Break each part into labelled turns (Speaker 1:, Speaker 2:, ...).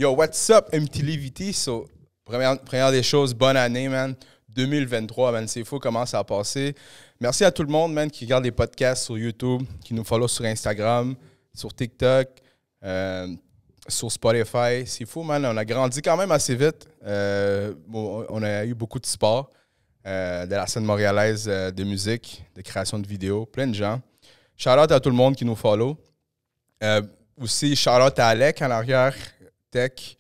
Speaker 1: Yo, what's up, MTLVT? So, première des choses, bonne année, man. 2023, man. C'est fou comment ça a passé. Merci à tout le monde, man, qui regarde les podcasts sur YouTube, qui nous follow sur Instagram, sur TikTok, sur Spotify. C'est fou, man. On a grandi quand même assez vite. On a eu beaucoup de support de la scène montréalaise de musique, de création de vidéos, plein de gens. Shout-out à tout le monde qui nous follow. Aussi, shout-out à Alec en arrière, Tech,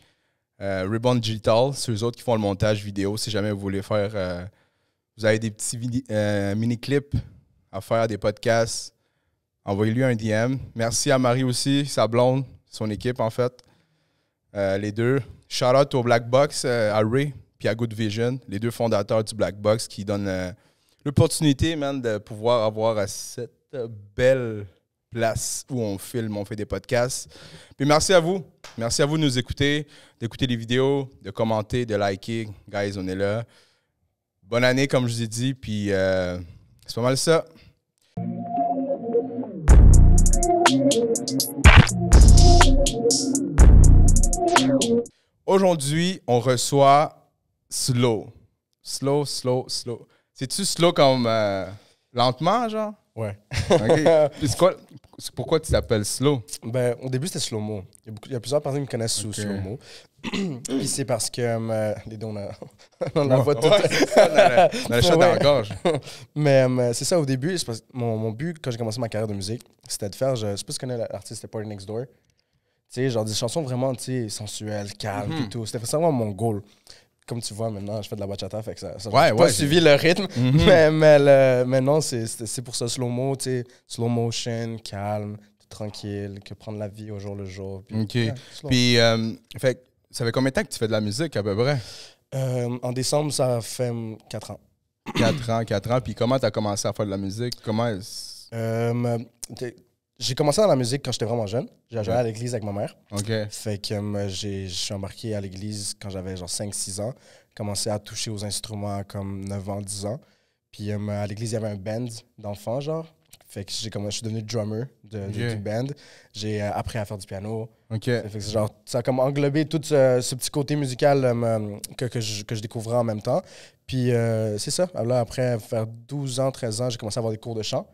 Speaker 1: Ribbon Digital, c'est eux autres qui font le montage vidéo. Si jamais vous voulez faire, vous avez des petits mini-clips à faire, des podcasts, envoyez-lui un DM. Merci à Marie aussi, sa blonde, son équipe en fait, les deux. Shout-out au Black Box, à Ray puis à Good Vision, les deux fondateurs du Black Box qui donnent l'opportunité, man, de pouvoir avoir cette belle place où on filme, on fait des podcasts. Puis merci à vous. Merci à vous de nous écouter, d'écouter les vidéos, de commenter, de liker. Guys, on est là. Bonne année, comme je vous ai dit, puis c'est pas mal ça. Aujourd'hui, on reçoit Slow. Slow. C'est-tu slow comme lentement, genre?
Speaker 2: Ouais.
Speaker 1: OK. Puis c'est pourquoi tu t'appelles Slow?
Speaker 2: Ben, au début, c'était slow-mo. Il y a plusieurs personnes qui me connaissent sous slow-mo. Puis c'est parce que les deux, on a voix toute.
Speaker 1: On a le chat dans la gorge.
Speaker 2: Mais c'est ça, au début, c'est parce que mon but, quand j'ai commencé ma carrière de musique, c'était de faire, je sais pas si tu connais l'artiste, c'était Party Next Door. Tu sais, genre des chansons vraiment, tu sais, sensuelles, calmes et tout. C'était vraiment mon goal. Comme tu vois, maintenant, je fais de la bachata, fait que ça j'ai pas suivi le rythme. Mais non, c'est pour ça, slow-mo, tu sais, slow motion, calme, tranquille, que prendre la vie au jour le jour. Puis,
Speaker 1: OK. Yeah, puis, fait, ça fait combien de temps que tu fais de la musique, à peu près?
Speaker 2: En décembre, ça fait 4 ans.
Speaker 1: 4 ans. Puis comment tu as commencé à faire de la musique?
Speaker 2: J'ai commencé dans la musique quand j'étais vraiment jeune. J'allais à l'église avec ma mère.
Speaker 1: OK.
Speaker 2: Fait que je suis embarqué à l'église quand j'avais genre 5-6 ans. Commencé à toucher aux instruments comme 9 ans, 10 ans. Puis à l'église, il y avait un band d'enfants, genre. Fait que je suis devenu drummer du band. J'ai appris à faire du piano.
Speaker 1: OK.
Speaker 2: Fait que genre, ça a comme englobé tout ce petit côté musical que je découvrais en même temps. Puis c'est ça. Là, après faire 12 ans, 13 ans, j'ai commencé à avoir des cours de chant.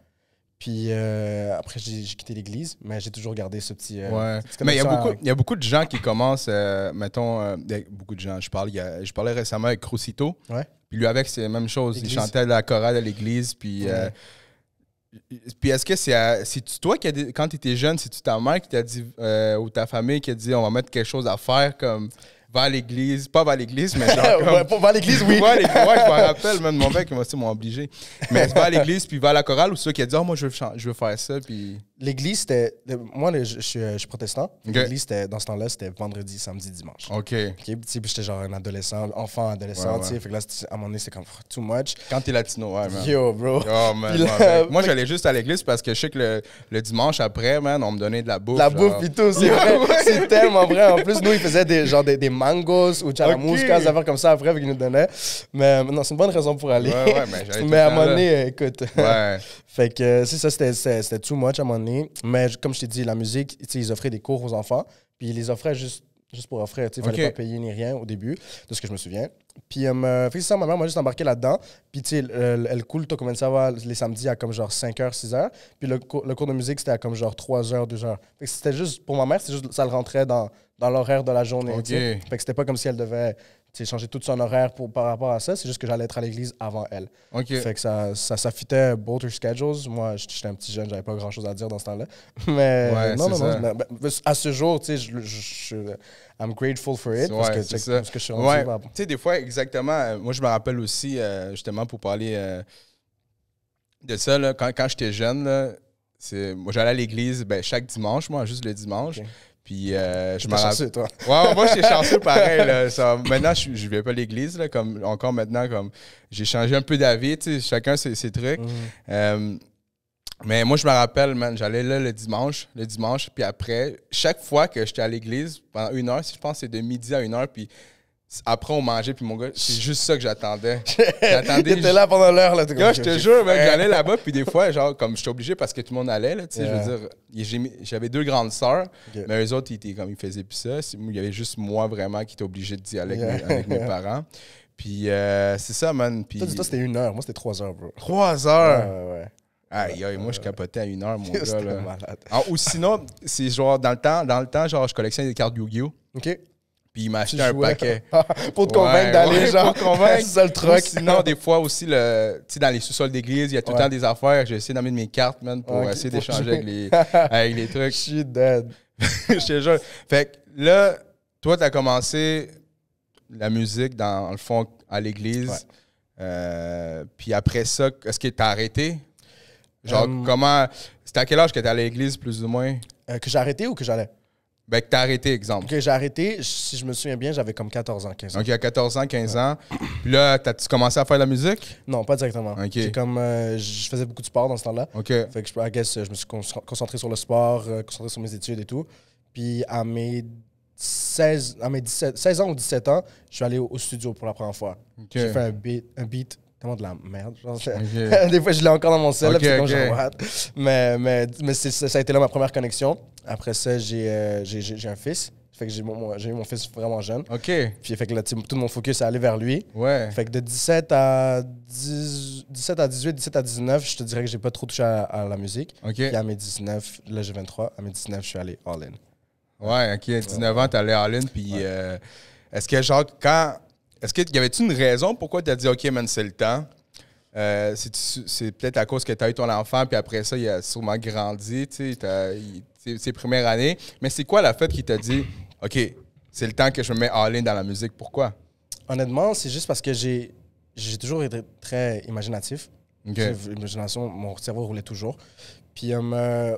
Speaker 2: Puis après, j'ai quitté l'église, mais j'ai toujours gardé ce petit...
Speaker 1: ouais. Mais il y a beaucoup de gens qui commencent, mettons, beaucoup de gens. Je parlais récemment avec Crucito.
Speaker 2: Ouais.
Speaker 1: Puis lui, avec, c'est la même chose. Il chantait la chorale à l'église. Puis, puis est-ce que c'est toi qui quand tu étais jeune, c'est-tu ta mère qui t'a dit, ou ta famille qui a dit, on va mettre quelque chose à faire comme... Va à l'église, pas va à l'église, mais genre comme...
Speaker 2: va à l'église, oui.
Speaker 1: Ouais, je m'en rappelle, même mon père qui m'a obligé. Mais va à l'église, puis va à la chorale, ou c'est toi qui a dit, moi, je veux faire ça, puis...
Speaker 2: L'église, c'était... Moi, je suis protestant.
Speaker 1: Okay.
Speaker 2: L'église, dans ce temps-là, c'était vendredi, samedi, dimanche.
Speaker 1: OK.
Speaker 2: Puis j'étais genre un enfant, adolescent, tu sais. Fait que là, à un moment donné, c'est comme too much.
Speaker 1: Quand t'es latino, ouais, man.
Speaker 2: Yo, bro.
Speaker 1: Oh, man. Moi, j'allais juste à l'église parce que je sais que le dimanche après, man, on me donnait de la bouffe.
Speaker 2: La bouffe et tout, c'est vrai. C'est tellement vrai. En plus, nous, ils faisaient des mangos ou chalamouskas, des affaires comme ça après, qu'ils nous donnaient. Mais non, c'est une bonne raison pour aller.
Speaker 1: Ouais,
Speaker 2: mais à un moment donné, écoute.
Speaker 1: Ouais.
Speaker 2: Fait que c'est ça, c'était too much à un moment donné. Mais comme je t'ai dit, la musique, ils offraient des cours aux enfants. Puis ils les offraient juste pour offrir. Il ne fallait pas payer ni rien au début, de ce que je me souviens. Puis c'est ça, ma mère m'a juste embarqué là-dedans. Puis tu sais, elle cool, t'as commencé à voir les samedis à comme genre 5h, 6h. Puis le cours de musique, c'était à comme genre 3h, 2h. Fait que c'était juste, pour ma mère, ça le rentrait dans l'horaire de la journée. Fait que c'était pas comme si elle devait changer tout son horaire par rapport à ça. C'est juste que j'allais être à l'église avant elle. Fait que ça fitait both her schedules. Moi, j'étais un petit jeune, j'avais pas grand-chose à dire dans ce temps-là. Mais non. À ce jour, tu sais, I'm grateful for it. Parce que je suis rendu.
Speaker 1: Tu sais, des fois, exactement. Moi, je me rappelle aussi, justement, pour parler de ça, là, quand j'étais jeune, là, moi, j'allais à l'église chaque dimanche, moi, juste le dimanche.
Speaker 2: Okay.
Speaker 1: Puis je me
Speaker 2: chanceux, toi.
Speaker 1: Ouais, moi, j'étais chanceux pareil. Là. Maintenant, je vais pas à l'église, là, comme encore maintenant, comme j'ai changé un peu d'avis, tu sais, chacun ses trucs. Mais moi, je me rappelle, man, j'allais là le dimanche, puis après, chaque fois que j'étais à l'église, pendant 1 heure, je pense que c'est de midi à 1 heure, puis après, on mangeait, puis mon gars, c'est juste ça que j'attendais. J'attendais.
Speaker 2: T'étais là pendant l'heure, là.
Speaker 1: Là, je te jure, mec, j'allais là-bas, puis des fois, genre, comme j'étais obligé parce que tout le monde allait, là, tu sais, je veux dire, j'avais 2 grandes sœurs, mais eux autres, ils faisaient plus ça. Il y avait juste moi, vraiment, qui était obligé d'y aller avec mes parents. Puis c'est ça, man. Puis...
Speaker 2: Toi, c'était 1 heure. Moi, c'était 3 heures, bro.
Speaker 1: 3 heures?
Speaker 2: Ouais.
Speaker 1: Aïe, moi, je capotais à 1 heure, mon gars, là.
Speaker 2: Malade.
Speaker 1: Ou sinon, c'est genre, dans le temps, genre, je collectionnais des cartes Yu-Gi-Oh!
Speaker 2: OK.
Speaker 1: Puis il m'a acheté un paquet.
Speaker 2: Pour te convaincre d'aller, genre.
Speaker 1: Pour convaincre.
Speaker 2: C'est ça le truc.
Speaker 1: Sinon, des fois aussi, tu sais, dans les sous-sols d'église, il y a tout le temps des affaires. J'ai essayé d'amener mes cartes, man, pour essayer d'échanger avec les trucs.
Speaker 2: Je suis dead.
Speaker 1: Je te jure. Fait que là, toi, t'as commencé la musique, dans le fond, à l'église. Puis après ça, est-ce que t'as arrêté? Genre, comment... C'était à quel âge que t'es à l'église, plus ou moins?
Speaker 2: Que j'ai arrêté ou que j'allais?
Speaker 1: Ben, que t'as arrêté, exemple.
Speaker 2: OK, j'ai arrêté. Si je me souviens bien, j'avais comme 14 ans, 15 ans.
Speaker 1: OK, à 14 ans, 15 ans. Puis là, t'as-tu commencé à faire de la musique?
Speaker 2: Non, pas directement.
Speaker 1: OK.
Speaker 2: J'ai comme... je faisais beaucoup de sport dans ce temps-là.
Speaker 1: OK.
Speaker 2: Fait que je me suis concentré sur le sport, concentré sur mes études et tout. Puis à mes 16 ans ou 17 ans, je suis allé au studio pour la première fois.
Speaker 1: OK.
Speaker 2: J'ai fait un beat tellement de la merde. Genre, des fois, je l'ai encore dans mon cell,
Speaker 1: Okay,
Speaker 2: comme genre, what? Mais ça a été là ma première connexion. Après ça, j'ai un fils. Fait que j'ai eu mon fils vraiment jeune.
Speaker 1: OK.
Speaker 2: Puis fait que là, tout mon focus est allé vers lui.
Speaker 1: Ouais.
Speaker 2: Fait que de 17 à 18, 17 à 19, je te dirais que j'ai pas trop touché à la musique.
Speaker 1: OK.
Speaker 2: Puis à mes 19, là j'ai 23, à mes 19, je suis allé all-in.
Speaker 1: Ouais, OK. À 19 ans, t'es allé all-in. Puis est-ce que, genre, est-ce qu'il y avait-tu une raison pourquoi tu as dit, OK, man, c'est le temps? C'est peut-être à cause que tu as eu ton enfant, puis après ça, il a sûrement grandi, tu sais, ses premières années. Mais c'est quoi la fête qui t'a dit, OK, c'est le temps que je me mets all-in dans la musique? Pourquoi?
Speaker 2: Honnêtement, c'est juste parce que j'ai toujours été très imaginatif.
Speaker 1: OK.
Speaker 2: L'imagination, mon cerveau roulait toujours. Puis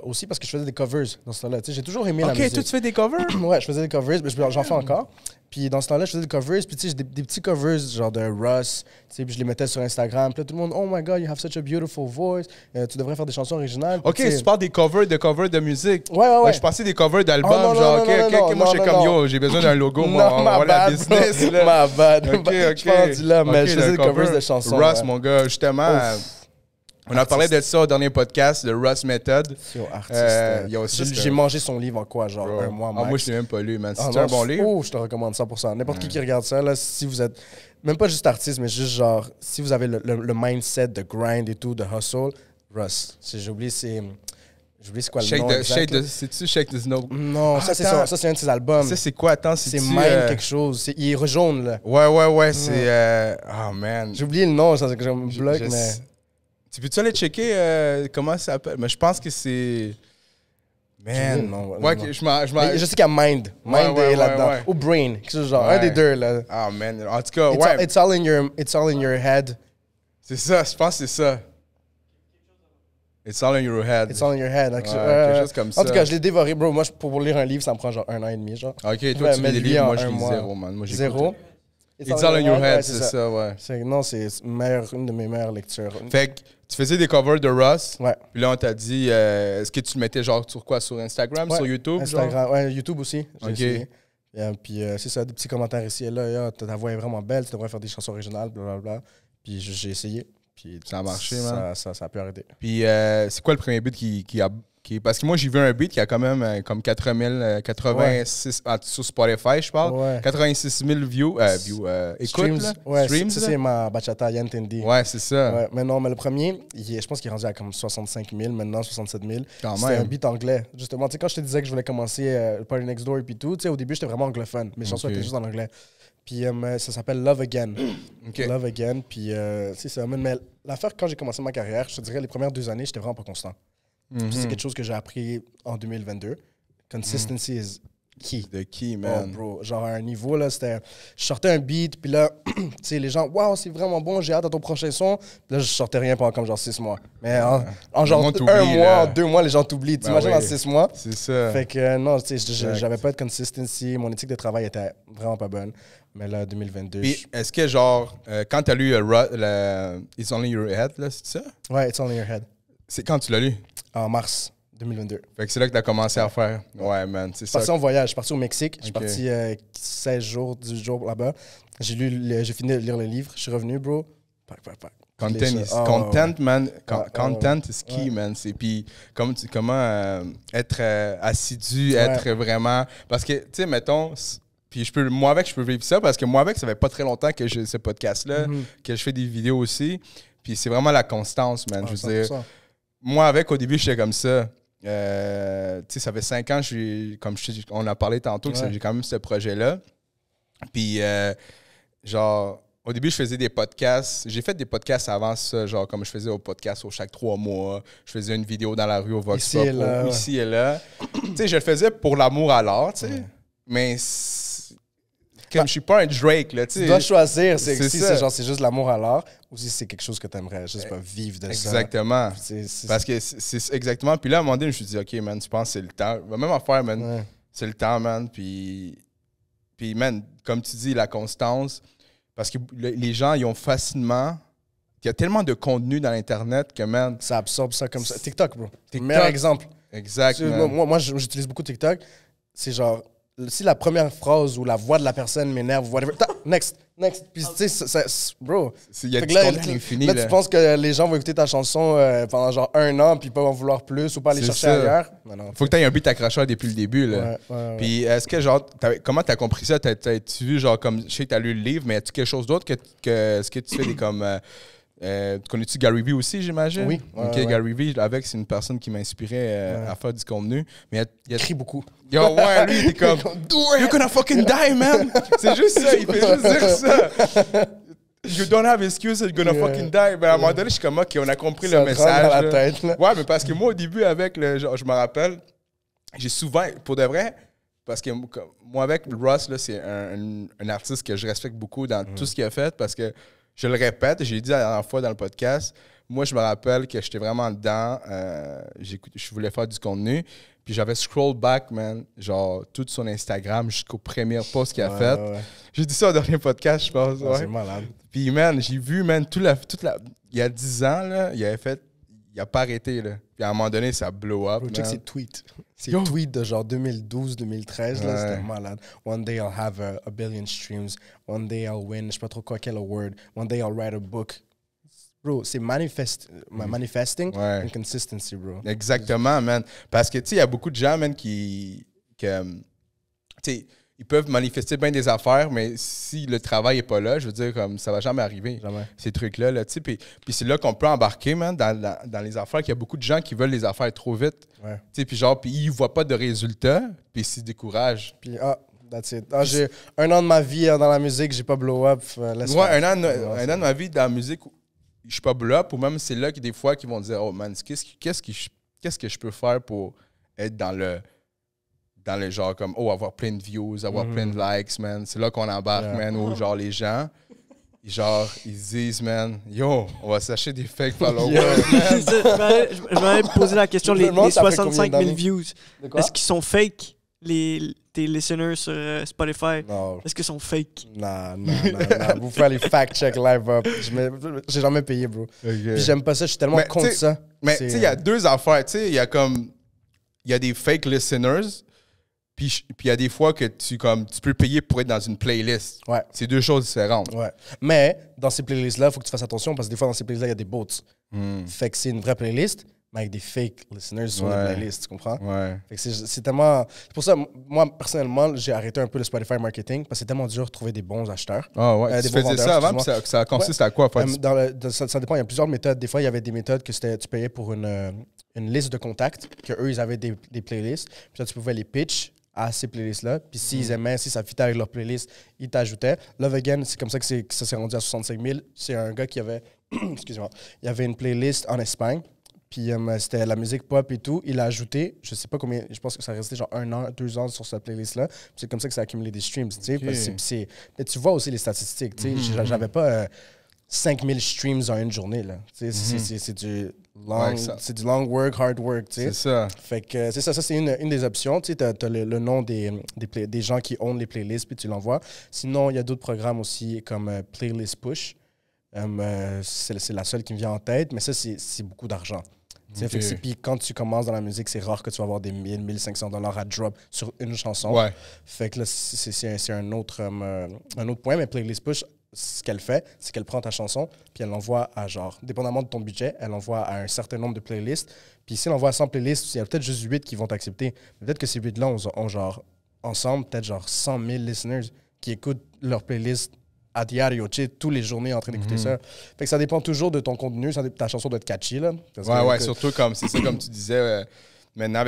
Speaker 2: aussi parce que je faisais des covers dans ce temps-là. Tu sais, j'ai toujours aimé la musique.
Speaker 1: OK, toi, tu fais des covers?
Speaker 2: Ouais, je faisais des covers, mais j'en fais encore. Puis dans ce temps-là, je faisais des covers, puis tu sais, j'ai des petits covers genre de Russ, tu sais, puis je les mettais sur Instagram. Puis là, tout le monde, oh my God, you have such a beautiful voice. Tu devrais faire des chansons originales.
Speaker 1: OK, tu parles des covers de musique.
Speaker 2: Ouais.
Speaker 1: Je pensais des covers d'albums,
Speaker 2: Oh, non,
Speaker 1: genre,
Speaker 2: non,
Speaker 1: OK, moi, je suis comme, yo, j'ai besoin d'un logo, moi, on va la business, là.
Speaker 2: Ma bad.
Speaker 1: OK.
Speaker 2: Je parle du là, mais je faisais des covers de chansons.
Speaker 1: Russ, mon gars, justement... On a parlé de ça au dernier podcast, le Russ Method.
Speaker 2: J'ai mangé son livre en quoi, genre un mois max.
Speaker 1: Moi, je l'ai même pas lu, man. C'est un bon livre?
Speaker 2: Oh, je te recommande 100%. N'importe qui regarde ça, là, si vous êtes, même pas juste artiste, mais juste genre, si vous avez le mindset de grind et tout, de hustle, Russ. J'ai oublié c'est quoi le nom exact.
Speaker 1: C'est-tu Shake the Snow?
Speaker 2: Non, ça c'est un de ses albums.
Speaker 1: Ça, c'est quoi? Attends,
Speaker 2: c'est Mind quelque chose. Il est jaune, là.
Speaker 1: Ouais, c'est... Oh, man.
Speaker 2: J'ai oublié le nom, ça, c'est que je me bloque, mais...
Speaker 1: Tu peux-tu aller checker comment ça s'appelle? Mais je pense que c'est... Man.
Speaker 2: Je sais qu'il y a Mind. Mind est là-dedans. Ou Brain. Quelque chose genre. Un des deux, là.
Speaker 1: Ah, man. En tout cas, ouais.
Speaker 2: It's all in your head.
Speaker 1: C'est ça, je pense que c'est ça. It's all in your head.
Speaker 2: It's all in your head.
Speaker 1: Quelque chose comme ça.
Speaker 2: En tout cas, je l'ai dévoré, bro. Moi, pour lire un livre, ça me prend genre 1 an et demi, genre.
Speaker 1: OK, toi, tu lis des livres, moi, je lis zéro, man. Moi,
Speaker 2: zéro?
Speaker 1: It's all in your head, c'est ça, ouais.
Speaker 2: Non, c'est une de mes meilleures lectures.
Speaker 1: Fait que tu faisais des covers de Russ.
Speaker 2: Ouais.
Speaker 1: Puis là, on t'a dit, est-ce que tu le mettais genre sur quoi? Sur Instagram, sur YouTube?
Speaker 2: Instagram, ouais, YouTube aussi.
Speaker 1: OK.
Speaker 2: Essayé. Puis c'est ça, des petits commentaires ici et là. Ta voix est vraiment belle, tu devrais faire des chansons originales, blablabla. Puis j'ai essayé. Puis
Speaker 1: ça a marché, man.
Speaker 2: Ça a pu arrêter.
Speaker 1: Puis c'est quoi le premier beat qui a... Parce que moi, j'ai vu un beat qui a quand même comme 86 sur Spotify, je parle.
Speaker 2: Ouais.
Speaker 1: 86 000 écoutes.
Speaker 2: Streams, ça, c'est ma bachata Yantendi.
Speaker 1: Ouais, c'est ça.
Speaker 2: Ouais, mais non, mais le premier, je pense qu'il est rendu à comme 65 000, maintenant 67 000.
Speaker 1: Quand
Speaker 2: c'était
Speaker 1: même.
Speaker 2: un beat anglais. Justement, tu sais, quand je te disais que je voulais commencer Party Next Door et puis tout, tu sais, au début, j'étais vraiment anglophone. Mes chansons étaient juste en anglais. Puis ça s'appelle Love Again.
Speaker 1: Okay.
Speaker 2: Love Again. Puis c'est ça. Mais l'affaire, quand j'ai commencé ma carrière, je te dirais, les premières 2 années, j'étais vraiment pas constant. C'est quelque chose que j'ai appris en 2022. Consistency is key.
Speaker 1: The key, man.
Speaker 2: Oh, bro. Genre, à un niveau, là, c'était... Je sortais un beat, puis là, tu sais, les gens, waouh, c'est vraiment bon, j'ai hâte à ton prochain son. Puis là, je sortais rien pendant comme genre 6 mois. Mais en genre 1 mois, en 2 mois, les gens t'oublient. T'imagines en 6 mois?
Speaker 1: C'est ça.
Speaker 2: Fait que non, tu sais, j'avais pas de consistency. Mon éthique de travail était vraiment pas bonne. Mais là, 2022...
Speaker 1: Puis, est-ce que, genre, quand t'as lu It's Only Your Head, là, c'est ça?
Speaker 2: Ouais, It's All in Your Head.
Speaker 1: C'est quand tu l'as lu?
Speaker 2: En mars 2022.
Speaker 1: Fait que c'est là que tu as commencé à faire. Ouais, man, c'est
Speaker 2: Je suis
Speaker 1: ça.
Speaker 2: parti en voyage, je suis parti au Mexique. Je suis
Speaker 1: Ok.
Speaker 2: parti 16 jours, 18 jours là-bas. J'ai fini de lire le livre. Je suis revenu, bro. Pac.
Speaker 1: Content, man. Content
Speaker 2: ouais.
Speaker 1: is key, man. Puis comment être assidu, être vraiment... Parce que, tu sais, mettons... Puis je peux vivre ça parce que moi avec, ça fait pas très longtemps que j'ai ce podcast-là, que je fais des vidéos aussi. Puis c'est vraiment la constance, man. Je veux dire, moi avec, au début, j'étais comme ça. Tu sais, ça fait 5 ans, comme on a parlé tantôt, que j'ai quand même ce projet-là. Puis, genre, au début, je faisais des podcasts. J'ai fait des podcasts avant ça, genre, comme je faisais au podcast chaque 3 mois. Je faisais une vidéo dans la rue au Vox Pop, ici et là. Tu sais, je le faisais pour l'amour à l'art, tu sais. Mais comme je suis pas un Drake, là, tu sais.
Speaker 2: Tu dois choisir si
Speaker 1: ça.
Speaker 2: c'est juste l'amour à l'art ou si c'est quelque chose que tu aimerais juste pas vivre de ça.
Speaker 1: Exactement. Parce que c'est exactement. Puis là, à un moment donné, je me suis dit, OK, man, tu penses que c'est le temps. Même affaire, man. Ouais. C'est le temps, man. Puis, man, comme tu dis, la constance. Parce que les gens, ils ont facilement... Il y a tellement de contenu dans l'Internet que, man...
Speaker 2: Ça absorbe ça comme ça. TikTok, bro. Meilleur exemple.
Speaker 1: Exact,
Speaker 2: moi, j'utilise beaucoup TikTok. C'est genre... Si la première phrase ou la voix de la personne m'énerve, whatever, next. Puis, tu sais, bro.
Speaker 1: Il y a du contenu infini.
Speaker 2: Là, tu penses que les gens vont écouter ta chanson pendant genre 1 an, puis ils peuvent en vouloir plus ou pas aller chercher ailleurs. Non.
Speaker 1: Faut que tu aies un beat accrocheur depuis le début, là.
Speaker 2: Ouais.
Speaker 1: Puis, est-ce que, genre, comment t'as compris ça? T'as-tu vu, genre, comme, je sais que t'as lu le livre, mais as-tu quelque chose d'autre est-ce que tu fais des comme. Connais-tu Gary Vee aussi, j'imagine?
Speaker 2: Oui.
Speaker 1: Gary Vee, c'est une personne qui m'inspirait à faire du contenu. Mais
Speaker 2: il écrit beaucoup.
Speaker 1: Yo, ouais, lui, il était comme You're gonna fucking die, man! C'est juste ça, il fait juste dire ça. You don't have excuses, you're gonna fucking die. Ben, à un moment donné, je suis comme, OK, on a compris le message.
Speaker 2: Dans la tête, là.
Speaker 1: Ouais, mais parce que moi, au début, avec je me rappelle, j'ai souvent, pour de vrai, parce que moi, avec Russ, là, c'est un artiste que je respecte beaucoup dans tout ce qu'il a fait, parce que je le répète, j'ai dit la dernière fois dans le podcast, moi, je me rappelle que j'étais vraiment dedans, je voulais faire du contenu, puis j'avais scroll back, man, genre, tout son Instagram jusqu'au premier post qu'il a fait. Ouais. J'ai dit ça au dernier podcast, je pense. Ouais.
Speaker 2: C'est malade.
Speaker 1: Puis, man, j'ai vu, man, il y a 10 ans, là, il a pas arrêté, là. Puis à un moment donné, ça blow up.
Speaker 2: Check ses tweets. Ses tweets de genre 2012-2013, là, c'était malade. One day I'll have a billion streams. One day I'll win, je sais pas trop quoi, quel award. One day I'll write a book. Bro, c'est manifesting and consistency, bro.
Speaker 1: Exactement, man. Parce que, tu sais, il y a beaucoup de gens, man, tu sais, ils peuvent manifester bien des affaires, mais si le travail n'est pas là, je veux dire, comme ça va jamais arriver.
Speaker 2: Jamais.
Speaker 1: Ces trucs-là, là, tu sais. Puis c'est là qu'on peut embarquer, man, dans les affaires, qu'il y a beaucoup de gens qui veulent les affaires trop vite.
Speaker 2: Ouais.
Speaker 1: Tu sais, puis genre, puis ils ne voient pas de résultats, puis ils se découragent.
Speaker 2: Puis, that's it. J'ai 1 an de ma vie dans la musique, j'ai pas blow up.
Speaker 1: Ouais, un an de ma vie dans la musique, je suis pas blow up, ou même c'est là que des fois qu'ils vont dire, oh man, qu'est-ce que je peux faire pour être dans le genre comme, avoir plein de views, avoir plein de likes, man. C'est là qu'on embarque, man, où genre les gens, genre, ils disent, man, yo, on va s'acheter des fake followers, man.
Speaker 3: Je m'avais posé la question, les 65 000 views, est-ce qu'ils sont fake, tes listeners sur Spotify?
Speaker 2: Non.
Speaker 3: Est-ce qu'ils sont fake?
Speaker 2: Non. Vous pouvez aller fact-check live up. J'ai jamais payé, bro. Okay. Puis j'aime pas ça, je suis tellement contre ça.
Speaker 1: Mais tu sais, il y a 2 affaires, tu sais, il y a des fake listeners. Puis il y a des fois que tu peux payer pour être dans une playlist.
Speaker 2: Ouais.
Speaker 1: C'est 2 choses différentes.
Speaker 2: Ouais. Mais dans ces playlists-là, il faut que tu fasses attention parce que des fois, dans ces playlists-là, il y a des bots. Fait que c'est une vraie playlist, mais avec des fake listeners sur la playlist, tu comprends?
Speaker 1: Ouais.
Speaker 2: Fait que c'est tellement... C'est pour ça, moi, personnellement, j'ai arrêté un peu le Spotify marketing parce que c'est tellement dur de trouver des bons acheteurs.
Speaker 1: Ah ouais. Tu faisais ça avant, puis ça consiste à quoi?
Speaker 2: Ça dépend, il y a plusieurs méthodes. Des fois, il y avait des méthodes que tu payais pour une liste de contacts, qu'eux, ils avaient des playlists. Puis là, tu pouvais les pitch à ces playlists-là. Puis s'ils aimaient, si ça fitait avec leur playlist, ils t'ajoutaient. Love Again, c'est comme ça que ça s'est rendu à 65 000. C'est un gars qui avait... Excusez-moi. Il y avait une playlist en Espagne. Puis c'était la musique pop et tout. Il a ajouté, je sais pas combien, je pense que ça restait genre 1 an, 2 ans sur cette playlist-là. Puis c'est comme ça que ça a accumulé des streams, tu sais. Okay. Mais tu vois aussi les statistiques, tu sais. J'avais pas 5000 streams en une journée, là. C'est du long work, hard work, tu sais.
Speaker 1: C'est ça.
Speaker 2: Fait que c'est ça, c'est une des options. Tu sais, t'as le nom des gens qui own les playlists, puis tu l'envoies. Sinon, il y a d'autres programmes aussi comme Playlist Push. C'est la seule qui me vient en tête, mais ça, c'est beaucoup d'argent. Puis quand tu commences dans la musique, c'est rare que tu vas avoir des 1000, 1500 $ à drop sur une chanson.
Speaker 1: Ouais.
Speaker 2: Fait que là, c'est un autre point. Mais Playlist Push, ce qu'elle fait, c'est qu'elle prend ta chanson, puis elle l'envoie à genre, dépendamment de ton budget, elle l'envoie à un certain nombre de playlists. Puis si elle envoie à 100 playlists, il y a peut-être juste 8 qui vont t'accepter. Peut-être que ces 8-là ont genre, ensemble, peut-être genre 100 000 listeners qui écoutent leur playlist à diario, tous les journées en train d'écouter ça. Fait que ça dépend toujours de ton contenu, ta chanson doit être catchy, là.
Speaker 1: Ouais, surtout comme, c'est ça, comme tu disais, maintenant,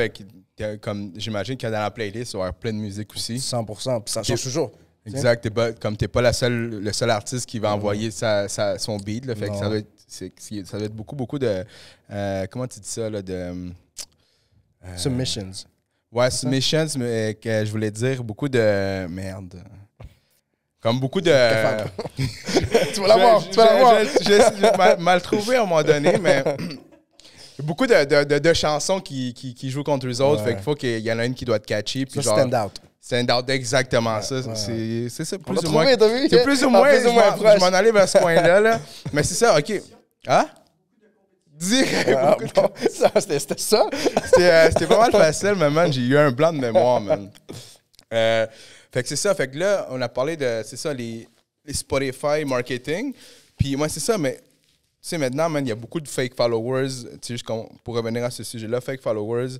Speaker 1: comme j'imagine qu'il y a dans la playlist, il va y avoir plein de musique aussi.
Speaker 2: 100%, puis ça change toujours.
Speaker 1: Exact, t'es pas le seul artiste qui va envoyer son beat, là, fait que ça doit être beaucoup de, comment tu dis ça, là, de...
Speaker 2: Submissions.
Speaker 1: Ouais, submissions, mais que je voulais dire beaucoup de... Merde... Comme beaucoup de...
Speaker 2: Tu vas l'avoir, tu vas l'avoir.
Speaker 1: Je mal trouvé à un moment donné, mais beaucoup de chansons qui jouent contre les autres. Fait qu'il faut qu'il y en a une qui doit être catchy. Puis
Speaker 2: genre, stand out.
Speaker 1: Stand out, exactement ça. C'est ça, plus ou moins.
Speaker 2: C'est
Speaker 1: plus ou moins, je m'en allais vers ce coin-là. Là. Mais c'est ça, OK. Hein?
Speaker 2: C'était ça?
Speaker 1: C'était pas mal facile, mais man, j'ai eu un blanc de mémoire, man. Fait que c'est ça. Fait que là, on a parlé de, c'est ça, les Spotify marketing. Puis moi, c'est ça, mais tu sais, maintenant, man, il y a beaucoup de fake followers. Tu sais, pour revenir à ce sujet-là, fake followers,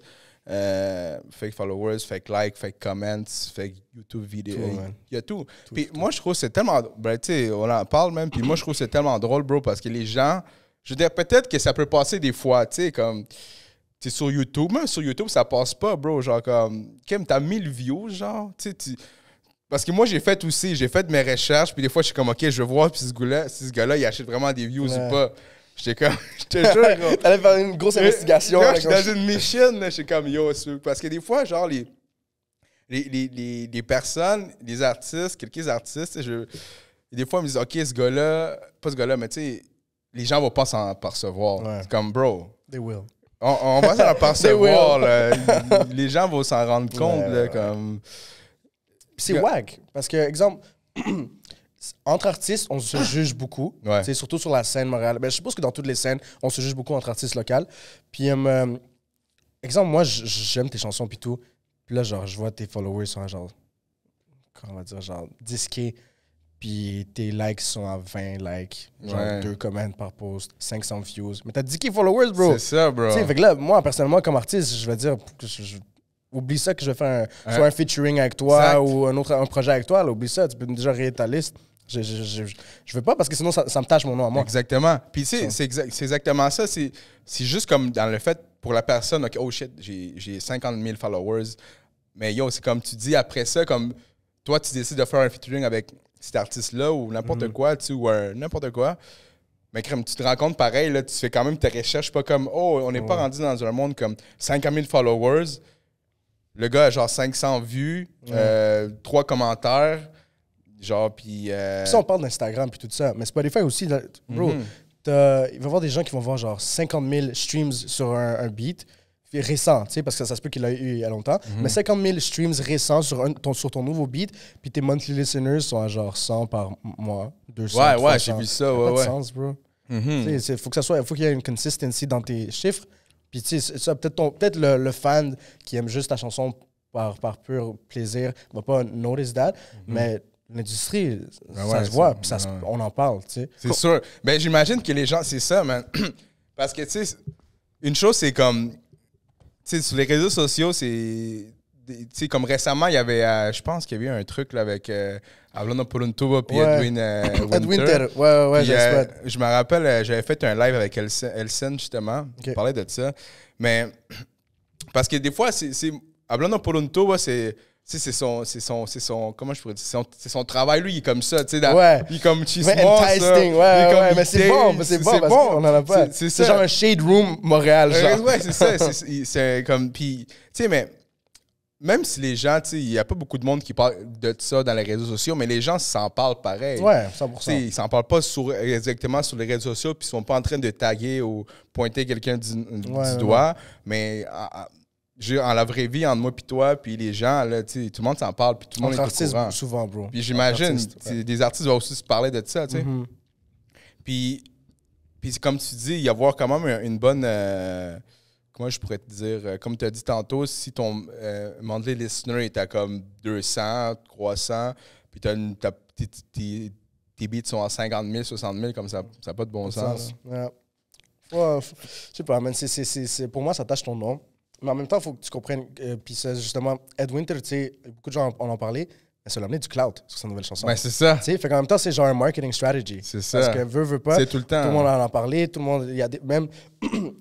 Speaker 1: fake likes, fake comments, fake YouTube vidéo. Il y a tout. Puis moi, je trouve que c'est tellement... Ben, tu sais, on en parle même. Puis moi, je trouve que c'est tellement drôle, bro, parce que les gens... Je veux dire, peut-être que ça peut passer des fois, tu sais, comme... Tu sais, sur YouTube, même sur YouTube, ça passe pas, bro. Genre, comme... Kim, t'as 1000 views, genre, tu sais, parce que moi, j'ai fait mes recherches, puis des fois, je suis comme, OK, je veux voir si ce gars-là, il achète vraiment des views ou pas. J'étais comme, je te jure, gros.
Speaker 2: T'allais faire une grosse investigation.
Speaker 1: Je suis dans une mission, j'étais comme, yo, parce que des fois, genre, les personnes, les artistes, quelques artistes, des fois, ils me disent, OK, ce gars-là, pas ce gars-là, mais tu sais, les gens vont pas s'en percevoir. Ouais. C'est comme, bro.
Speaker 2: They will.
Speaker 1: On va s'en percevoir, là. Les gens vont s'en rendre compte, là, comme...
Speaker 2: C'est wack. Parce que, exemple, entre artistes, on se juge beaucoup. Ouais. Surtout sur la scène montréalaise. Ben, je suppose que dans toutes les scènes, on se juge beaucoup entre artistes locaux. Puis, exemple, moi, j'aime tes chansons puis tout. Puis là, genre, je vois tes followers sont genre, comment on va dire, genre 10K. Puis tes likes sont à 20 likes. Genre 2 comments par post, 500 views. Mais t'as 10K followers, bro.
Speaker 1: C'est ça, bro.
Speaker 2: Fait que là, moi, personnellement, comme artiste, je vais dire... Oublie ça que je vais faire soit un featuring avec toi ou un projet avec toi. Là, oublie ça, tu peux déjà rayer ta liste. Je veux pas parce que sinon ça me tâche mon nom à moi.
Speaker 1: Exactement. Puis c'est exactement ça. C'est juste comme dans le fait pour la personne, okay, oh shit, j'ai 50 000 followers. Mais yo, c'est comme tu dis après ça, comme toi tu décides de faire un featuring avec cet artiste-là ou n'importe quoi, tu sais, ou n'importe quoi. Mais comme tu te rends compte pareil, là, tu fais quand même tes recherches, pas comme oh, on n'est pas rendu dans un monde comme 50 000 followers. Le gars a genre 500 vues, 3 commentaires, genre, puis...
Speaker 2: Puis ça, on parle d'Instagram puis tout ça, mais Spotify aussi, là, bro, il va y avoir des gens qui vont voir genre 50 000 streams sur un beat récent, tu sais, parce que ça se peut qu'il l'a eu il y a longtemps, mais 50 000 streams récents sur ton nouveau beat, puis tes monthly listeners sont à genre 100 par mois, 200, 300.
Speaker 1: Ouais, j'ai vu ça, ouais.
Speaker 2: Pas de sens, bro. Il faut qu'il y ait une consistency dans tes chiffres. Puis tu sais, peut-être le fan qui aime juste ta chanson par pur plaisir va pas notice that, mais l'industrie, ça se voit, puis on en parle, tu sais.
Speaker 1: C'est sûr. Ben j'imagine que les gens, c'est ça, man. Parce que, tu sais, une chose, c'est comme... Tu sais, sur les réseaux sociaux, c'est... Tu sais, comme récemment, il y avait... je pense qu'il y avait eu un truc là, avec... Hablando por un tubo puis Edwin Winter.
Speaker 2: Ouais,
Speaker 1: je me rappelle, j'avais fait un live avec Elsen, justement. On parlait de ça. Mais parce que des fois, Hablando por un tubo, c'est son comment je pourrais dire, c'est son travail, lui, il est comme ça, tu sais, il est comme chismo,
Speaker 2: mais c'est bon parce qu'on en a pas. C'est genre un shade room Montréal, genre.
Speaker 1: Ouais, c'est ça, c'est comme, puis, tu sais, mais même si les gens, tu sais, il n'y a pas beaucoup de monde qui parle de ça dans les réseaux sociaux, mais les gens s'en parlent pareil.
Speaker 2: Ouais, 100%.
Speaker 1: Ils s'en parlent pas exactement sur les réseaux sociaux, puis ils sont pas en train de taguer ou pointer quelqu'un du doigt, mais en la vraie vie, entre moi et toi, puis les gens, là, tout le monde s'en parle, puis tout le monde est au courant.
Speaker 2: Souvent, bro.
Speaker 1: Puis j'imagine, des artistes vont aussi se parler de ça, tu sais. Puis comme tu dis, il y avoir quand même une bonne... comment je pourrais te dire, comme tu as dit tantôt, si ton monthly listener est à comme 200, 300, puis tes beats sont à 50 000, 60 000, comme ça n'a pas de bon sens.
Speaker 2: Ouais. Ouais, je sais pas, man, pour moi, ça tâche ton nom. Mais en même temps, il faut que tu comprennes. Puis c'est justement, Ed Winter, tu sais, beaucoup de gens en ont parlé, mais ça l'a amené du clout sur sa nouvelle chanson.
Speaker 1: Ben, c'est ça.
Speaker 2: Tu sais, fait qu'en même temps, c'est genre un marketing strategy.
Speaker 1: C'est ça.
Speaker 2: Parce que veut pas.
Speaker 1: C'est tout le temps.
Speaker 2: Tout le monde en a parlé, tout le monde. Il y a même.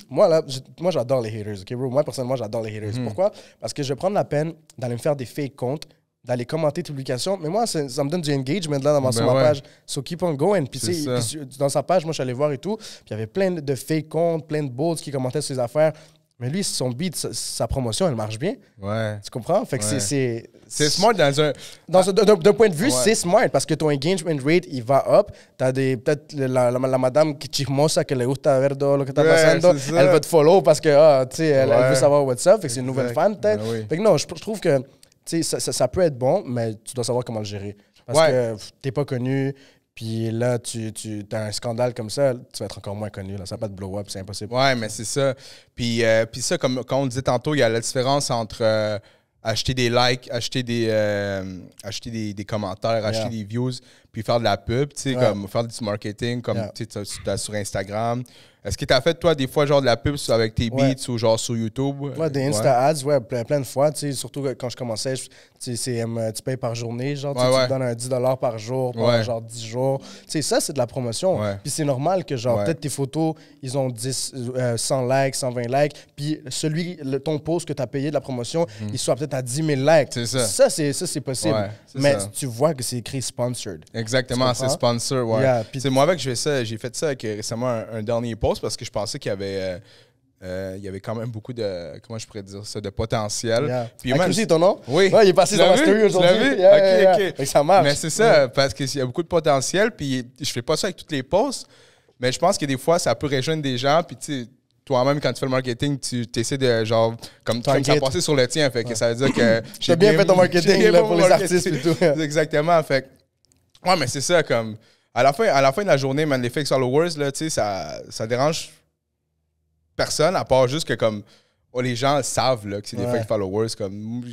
Speaker 2: Moi, là, j'adore les haters, OK, bro? Moi, personnellement, j'adore les haters. Pourquoi? Parce que je vais prendre la peine d'aller me faire des fake comptes, d'aller commenter tes publications. Mais moi, ça me donne du engagement là sur ma page. So keep on going. Puis, tu sais, dans sa page, moi, je suis allé voir et tout. Puis, il y avait plein de fake comptes, plein de bots qui commentaient sur ses affaires. Mais lui, son beat, sa promotion, elle marche bien.
Speaker 1: Ouais.
Speaker 2: Tu comprends? Fait que
Speaker 1: c'est smart dans un...
Speaker 2: D'un point de vue, c'est smart parce que ton engagement rate, il va up. T'as peut-être la madame chismosa que le gusta ver todo lo que está pasando. Elle va te follow parce que, tu sais, elle veut savoir what's up. Fait que c'est une nouvelle fan, peut-être. Fait que non, je trouve que ça peut être bon, mais tu dois savoir comment le gérer. Parce que t'es pas connu, puis là, tu as un scandale comme ça, tu vas être encore moins connu. Là. Ça va pas te blow up, c'est impossible.
Speaker 1: Ouais, mais c'est ça. Puis ça, comme on disait tantôt, il y a la différence entre acheter des likes, acheter des commentaires, acheter des views, puis faire de la pub, tu sais, comme faire du marketing, comme tu as sur Instagram. Est-ce que tu as fait, toi, des fois, genre de la pub avec tes beats ou genre sur YouTube?
Speaker 2: Ouais, des Insta-ads, plein de fois. Surtout quand je commençais, tu payes par journée, genre, tu te donnes un 10 $ par jour, pendant genre 10 jours. Ça, c'est de la promotion. Puis c'est normal que, genre, peut-être tes photos, ils ont 100 likes, 120 likes, puis ton post que tu as payé de la promotion, il soit peut-être à 10 000 likes.
Speaker 1: C'est ça.
Speaker 2: Ça, c'est possible. Ouais, mais tu vois que c'est écrit sponsored.
Speaker 1: Exactement, c'est sponsor, ouais. Yeah, moi, avec, j'ai fait ça avec récemment un dernier post parce que je pensais qu'il y avait quand même beaucoup de, comment je pourrais dire ça, de potentiel.
Speaker 2: Yeah. Puis aussi ton nom?
Speaker 1: Oui.
Speaker 2: Ouais, il est passé dans ma story aujourd'hui.
Speaker 1: Tu l'as vu? OK.
Speaker 2: Ça marche.
Speaker 1: Mais c'est ça, parce qu'il y a beaucoup de potentiel, puis je fais pas ça avec toutes les posts, mais je pense que des fois, ça peut rejoindre des gens, puis tu sais, toi-même, quand tu fais le marketing, tu essaies de, genre, comme ça passer sur le tien, fait que ça veut dire que...
Speaker 2: J'ai bien fait ton marketing là, pour les artistes et tout.
Speaker 1: Exactement, fait que, ouais, mais c'est ça, comme... À la fin de la journée, man, les fake followers, là, tu sais, ça dérange personne, à part juste que, comme, les gens savent là, que c'est des fake followers. Comme,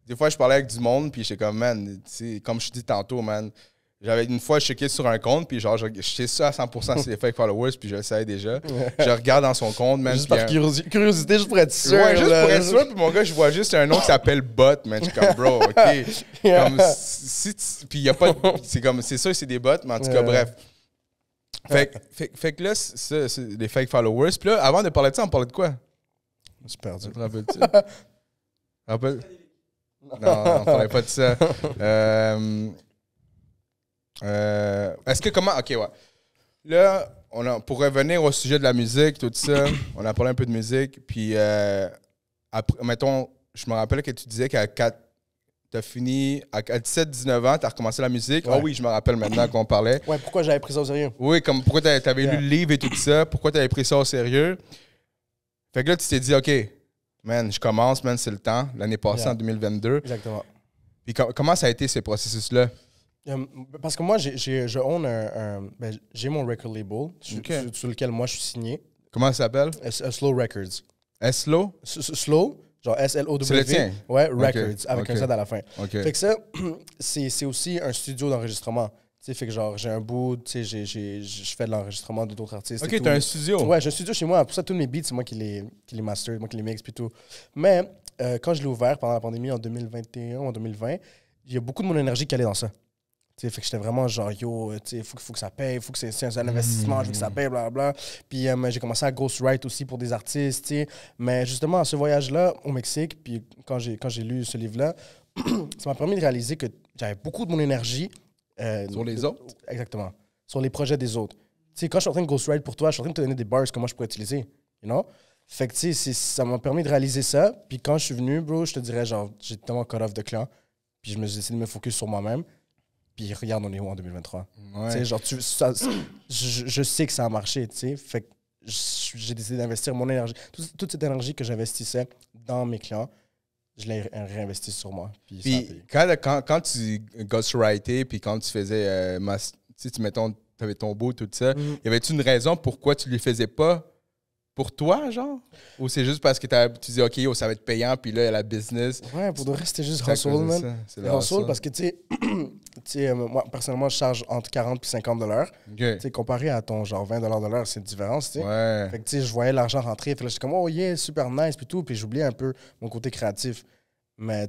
Speaker 1: des fois, je parlais avec du monde, puis j'étais comme, man, tu sais, comme je te dis tantôt, man, une fois, je checkais sur un compte, puis genre, je sais ça à 100% c'est des fake followers, puis je le savais déjà. Je regarde dans son compte, man.
Speaker 2: Juste par curiosité, juste pour être sûr.
Speaker 1: Ouais, juste pour être sûr, puis mon gars, je vois juste un nom qui s'appelle Bot, man. Je suis comme, bro, OK. Comme, puis il y a pas c'est ça, c'est des bots, mais en tout cas, bref. Fait que là, c'est des fake followers. Puis là, avant de parler de ça, on parlait de quoi?
Speaker 2: Je me suis perdu.
Speaker 1: Tu te rappelles-tu? Non, on parlait pas de ça. Est-ce que comment... OK, ouais. Là, pour revenir au sujet de la musique, tout ça, on a parlé un peu de musique. Puis, après, mettons, je me rappelle que tu disais qu'à 4... T'as fini à 17-19 ans, t'as recommencé la musique. Ah oui, je me rappelle maintenant qu'on parlait.
Speaker 2: Ouais, pourquoi j'avais pris ça au sérieux?
Speaker 1: Oui, comme pourquoi t'avais lu le livre et tout ça, pourquoi t'avais pris ça au sérieux. Fait que là, tu t'es dit, OK, man, je commence, man, c'est le temps. L'année passée, en 2022.
Speaker 2: Exactement.
Speaker 1: Puis comment ça a été, ces processus-là?
Speaker 2: Parce que moi, j'ai mon record label sur lequel moi, je suis signé.
Speaker 1: Comment ça s'appelle?
Speaker 2: Slow Records.
Speaker 1: S-Slow?
Speaker 2: Slow. Genre S-L-O-W.
Speaker 1: C'est le tien?
Speaker 2: Ouais, Records, avec un Z à la fin.
Speaker 1: Okay.
Speaker 2: Fait que ça, c'est aussi un studio d'enregistrement. Tu sais, fait que genre, j'ai un bout, tu sais, je fais de l'enregistrement d'autres artistes.
Speaker 1: OK, t'as un studio?
Speaker 2: Ouais, j'ai un studio chez moi. Pour ça, tous mes beats, c'est moi qui les master, moi qui les mix, puis tout. Mais quand je l'ai ouvert pendant la pandémie en 2021 ou en 2020, il y a beaucoup de mon énergie qui allait dans ça. T'sais, fait que j'étais vraiment genre, yo, il faut que ça paye, faut que c'est un investissement, je veux que ça paye, blablabla. Puis j'ai commencé à ghostwrite aussi pour des artistes, t'sais. Mais justement, ce voyage-là au Mexique, puis quand j'ai lu ce livre-là, ça m'a permis de réaliser que j'avais beaucoup de mon énergie.
Speaker 1: Sur les autres?
Speaker 2: Exactement. Sur les projets des autres. T'sais, quand je suis en train de ghostwrite pour toi, je suis en train de te donner des bars que moi je pourrais utiliser, you know? Fait que ça m'a permis de réaliser ça. Puis quand je suis venu, bro, je te dirais, genre, j'ai tellement cut off de clients. Puis j'ai décidé de me focus sur moi-même. Puis regarde, on est où en 2023? Ouais. Genre, je sais que ça a marché, tu sais. Fait que j'ai décidé d'investir mon énergie. Toute cette énergie que j'investissais dans mes clients, je l'ai réinvesti sur moi.
Speaker 1: Puis quand tu ghostwritais, puis quand tu faisais, tu avais ton beau, tout ça, y avait-tu une raison pourquoi tu ne les faisais pas pour toi, genre? Ou c'est juste parce que tu dis, OK, ça va être payant, puis là, il y a la business?
Speaker 2: Ouais, pour de vrai, c'était juste hustle, man. C'est hustle parce que, tu sais, moi, personnellement, je charge entre 40 et 50 $. Tu sais, comparé à ton genre 20 $ de l'heure, c'est une différence, tu sais.
Speaker 1: Ouais.
Speaker 2: Fait que, tu sais, je voyais l'argent rentrer. Fait que là, j'étais comme, oh yeah, super nice, puis tout. Puis j'oubliais un peu mon côté créatif. Mais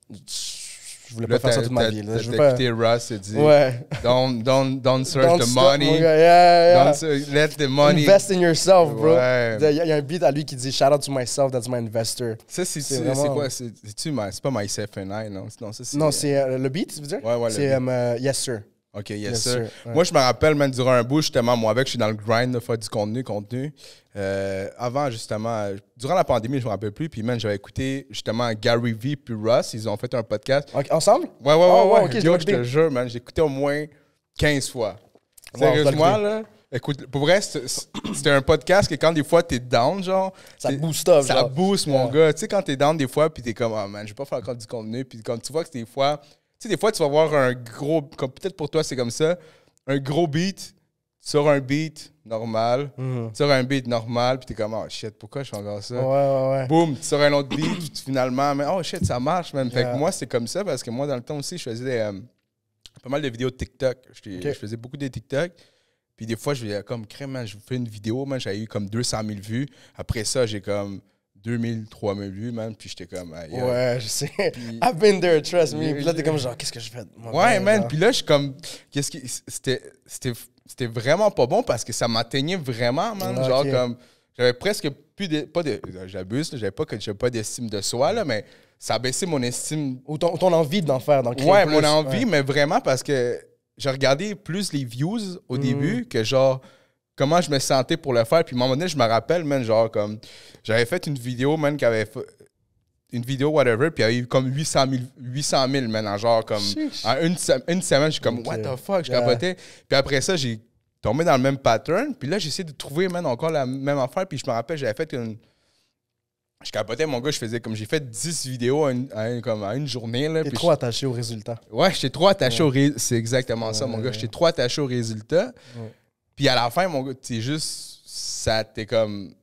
Speaker 2: je voulais pas faire ça toute ma vie.
Speaker 1: Je veux écouté Russ et dit,
Speaker 2: ouais.
Speaker 1: don't search the money. Let the money.
Speaker 2: Invest in yourself, bro.
Speaker 1: Ouais.
Speaker 2: Il y a un beat à lui qui dit, shout out to myself, that's my investor.
Speaker 1: Ça, c'est quoi? C'est pas Myself and I, non?
Speaker 2: Non, c'est le beat, tu veux dire?
Speaker 1: Ouais,
Speaker 2: c'est Yes Sir.
Speaker 1: OK, yes sir. Ouais. Moi, je me rappelle, même durant un bout, justement, moi, avec, je suis dans le grind de faire du contenu. Avant, justement, durant la pandémie, je me rappelle plus, puis même, j'avais écouté, justement, Gary Vee puis Russ, ils ont fait un podcast.
Speaker 2: Okay, ensemble?
Speaker 1: Ouais. Okay, yo, je te jure, man, j'ai écouté au moins 15 fois. Sérieusement, là, écoute, pour vrai, c'était un podcast que quand des fois, t'es down, genre...
Speaker 2: Ça booste up,
Speaker 1: ça booste, mon gars. Tu sais, quand t'es down des fois, puis t'es comme, oh man, je vais pas faire encore du contenu, puis comme tu vois que des fois... Tu sais, des fois, tu vas voir un gros... Peut-être pour toi, c'est comme ça. Un gros beat, tu sors un beat normal. Tu sors un beat normal, puis t'es comme, oh shit, pourquoi je fais encore ça?
Speaker 2: Ouais.
Speaker 1: Boum, tu sors un autre beat, puis finalement, mais oh shit, ça marche même. Fait que moi, c'est comme ça, parce que moi, dans le temps aussi, je faisais pas mal de vidéos de TikTok. Je faisais beaucoup de TikTok. Puis des fois, je faisais comme, crème, man, je fais une vidéo, man, j'avais eu comme 200 000 vues. Après ça, j'ai comme... 2000, 3000 vues, man. Puis j'étais comme...
Speaker 2: ouais, je sais. Puis, I've been there, trust me. Puis là, t'es comme genre, qu'est-ce que je fais?
Speaker 1: Ouais, man. Puis là, je suis comme... C'était vraiment pas bon parce que ça m'atteignait vraiment, man. Okay. Genre comme... J'avais presque plus de... J'abuse, j'avais pas d'estime de soi, là, mais ça a baissé mon estime...
Speaker 2: Ou ton envie d'en faire, d'en créer
Speaker 1: ouais,
Speaker 2: plus.
Speaker 1: Mon envie, mais vraiment parce que j'ai regardé plus les views au début que genre... Comment je me sentais pour le faire. Puis à un moment donné, je me rappelle, man, genre comme... J'avais fait une vidéo, man, qui avait... Une vidéo, whatever, puis il y a eu comme 800 000, man, en genre comme... En une semaine, je suis comme, what the fuck, je capotais. Puis après ça, j'ai tombé dans le même pattern. Puis là, j'ai essayé de trouver, man, encore la même affaire. Puis je me rappelle, j'avais fait une... Je capotais, mon gars, je faisais comme... J'ai fait 10 vidéos à une journée, là.
Speaker 2: T'es trop attaché au résultat.
Speaker 1: Ouais, j'étais trop attaché au résultat. C'est exactement ça, mon gars. J'étais trop attaché au résultat. Puis à la fin, mon gars, t'es juste... Ça, t'es comme...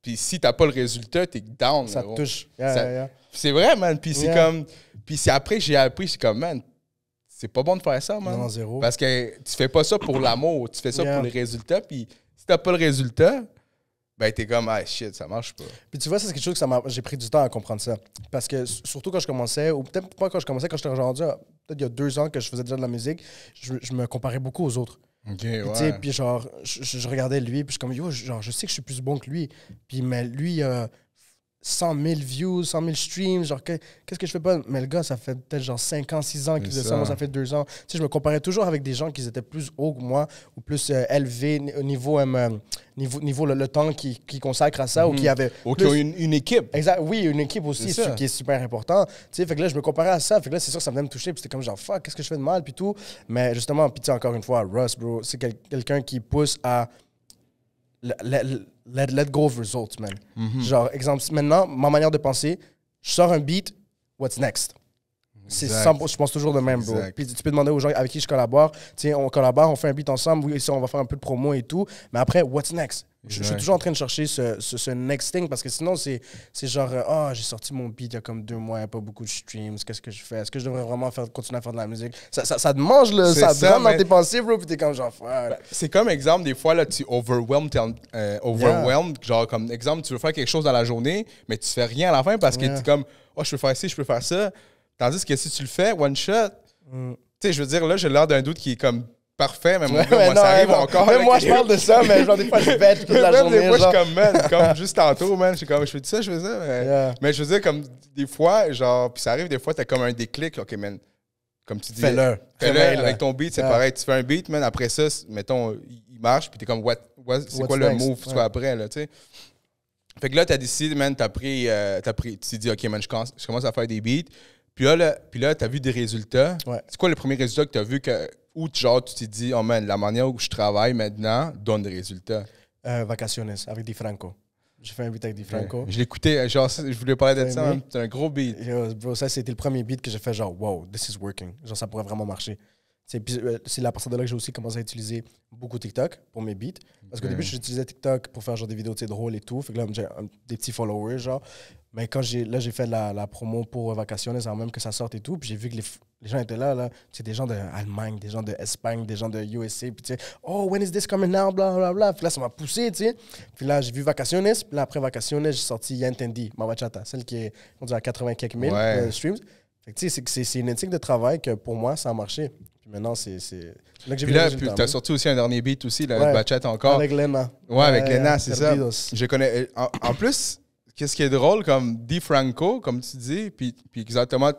Speaker 1: Puis si t'as pas le résultat, t'es down.
Speaker 2: Ça te touche.
Speaker 1: C'est vrai, man. Puis c'est comme... Puis c'est après, j'ai appris, c'est comme, man, c'est pas bon de faire ça, man.
Speaker 2: Non, zéro.
Speaker 1: Parce que tu fais pas ça pour l'amour. Tu fais ça pour les résultats. Puis si t'as pas le résultat, ben t'es comme, ah, shit, ça marche pas.
Speaker 2: Puis tu vois, ça, c'est quelque chose que j'ai pris du temps à comprendre ça. Parce que surtout quand je commençais, ou peut-être pas quand je commençais, quand j'étais rendu, peut-être il y a 2 ans que je faisais déjà de la musique, je me comparais beaucoup aux autres.
Speaker 1: OK,
Speaker 2: puis genre, je regardais lui, puis je suis comme, yo, genre, je sais que je suis plus bon que lui. Puis, mais lui, 100 000 views, 100 000 streams, genre, qu'est-ce que je fais pas? Mais le gars, ça fait peut-être genre 5 ans, 6 ans qu'il faisait ça. Moi, ça fait 2 ans. Tu sais, je me comparais toujours avec des gens qui étaient plus hauts que moi, ou plus élevés au niveau, le temps qu'ils consacrent à ça, ou qui avaient...
Speaker 1: Ou qui ont une équipe.
Speaker 2: Exact, oui, une équipe aussi, ce qui est super important. Tu sais, fait que là, je me comparais à ça. Fait que là, c'est sûr que ça venait me toucher, puis c'était comme genre, fuck, qu'est-ce que je fais de mal, puis tout. Mais justement, puis tu sais, encore une fois, Russ, bro, c'est quelqu'un qui pousse à... Let go of results, man. Genre, exemple, maintenant, ma manière de penser, je sors un beat, what's next? C'est 100%, je pense toujours de même, bro. Puis tu peux demander aux gens avec qui je collabore, tiens, on collabore, on fait un beat ensemble, oui, on va faire un peu de promo et tout, mais après, what's next? Je suis toujours en train de chercher ce next thing, parce que sinon, c'est genre, oh, j'ai sorti mon beat il y a comme 2 mois, pas beaucoup de streams, qu'est-ce que je fais? Est-ce que je devrais vraiment continuer à faire de la musique? Ça te mange, ça te rentre dans tes pensées, bro, puis t'es comme genre,
Speaker 1: c'est comme exemple, des fois, là, tu overwhelmed, genre, comme exemple, tu veux faire quelque chose dans la journée, mais tu fais rien à la fin parce que tu es comme, oh, je peux faire ci, je peux faire ça. Tandis que si tu le fais, one shot, tu sais, je veux dire, là, j'ai l'air d'un doute qui est comme parfait, mais moi, ça arrive encore.
Speaker 2: Même moi, je parle de ça, mais genre, des fois, je vête toute la journée.
Speaker 1: Des fois, je suis comme, man, comme juste tantôt, man, je fais ça, je fais ça. Mais je veux dire, comme, des fois, genre, puis ça arrive, des fois, t'as comme un déclic, OK, man, comme tu dis.
Speaker 2: Fais-le.
Speaker 1: Avec ton beat, c'est pareil. Tu fais un beat, man, après ça, mettons, il marche, puis t'es comme, c'est quoi le move, tu vois, après, là, tu sais. Fait que là, t'as décidé, man, tu t'es dit, OK, man, je commence à faire des beats. Puis là, t'as vu des résultats. C'est quoi le premier résultat que t'as vu où genre tu t'es dit, oh man, la manière où je travaille maintenant donne des résultats?
Speaker 2: Vacaciones avec Di Franco. J'ai fait un beat avec Di Franco.
Speaker 1: Je l'écoutais, genre, je voulais parler de ça. C'est un gros beat.
Speaker 2: Yo, bro, ça, c'était le premier beat que j'ai fait genre, wow, this is working. Genre, ça pourrait vraiment marcher. C'est à partir de là que j'ai aussi commencé à utiliser beaucoup TikTok pour mes beats. Parce qu'au début, j'utilisais TikTok pour faire genre des vidéos drôles et tout. Fait que là, j'ai des petits followers, genre. Mais quand j'ai fait la promo pour Vacaciones avant même que ça sorte et tout, puis j'ai vu que les gens étaient là. C'est des gens d'Allemagne, des gens d'Espagne, des gens de USA. Puis tu sais, oh, when is this coming now? Bla, bla, bla. Puis là, ça m'a poussé, tu sais. Puis là, j'ai vu Vacaciones. Puis là, après Vacaciones, j'ai sorti Yantendi, ma bachata, celle qui est, on dirait, à 80 quelques mille streams. Fait que tu sais, c'est une éthique de travail que pour moi, ça a marché. Puis maintenant, c'est là que j'ai vu le résultat.
Speaker 1: Puis tu as sorti aussi un dernier beat aussi, la bachata encore.
Speaker 2: Avec Lena.
Speaker 1: Ouais, avec Lena, c'est ça. Je connais. En plus, qu'est-ce qui est drôle, comme DiFranco, comme tu dis, puis exactement.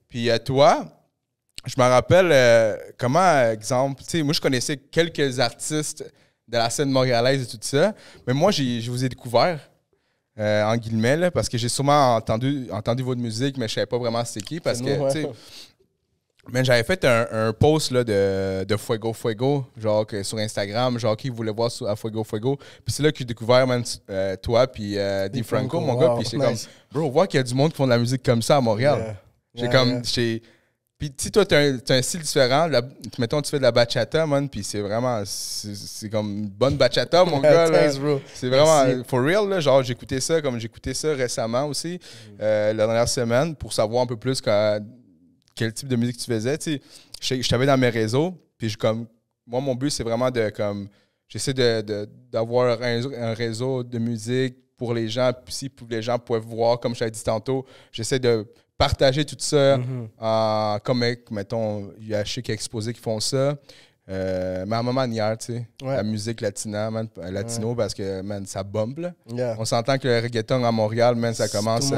Speaker 1: Puis toi, je me rappelle comment, exemple, tu sais, moi, je connaissais quelques artistes de la scène montréalaise et tout ça, mais moi, je vous ai découvert. En guillemets, là, parce que j'ai sûrement entendu votre musique, mais je savais pas vraiment c'était qui. Parce que, tu sais, j'avais fait un post là, de Fuego Fuego, genre sur Instagram, genre qui voulait voir à Fuego Fuego. Puis c'est là que j'ai découvert, man, toi, puis DiFranco, mon gars. Puis j'étais comme, bro, on voit qu'il y a du monde qui font de la musique comme ça à Montréal. Puis, tu sais, toi, t'as un style différent. Mettons, tu fais de la bachata, man, puis c'est vraiment... C'est comme une bonne bachata, mon gars.
Speaker 2: Thanks, bro.
Speaker 1: C'est vraiment... For real, là. Genre, j'écoutais ça récemment aussi, la dernière semaine, pour savoir un peu plus quel type de musique tu faisais. Tu sais, je t'avais dans mes réseaux, puis moi, mon but, c'est vraiment de, comme... J'essaie d'avoir un réseau de musique pour les gens, puis si les gens pouvaient voir, comme je t'avais dit tantôt, j'essaie de partager tout ça, comme, mettons, il y a chez qui exposé qui font ça, mais à ma manière, tu sais, la musique latino, parce que, man, ça bombe, là. On s'entend que le reggaeton à Montréal, man, ça commence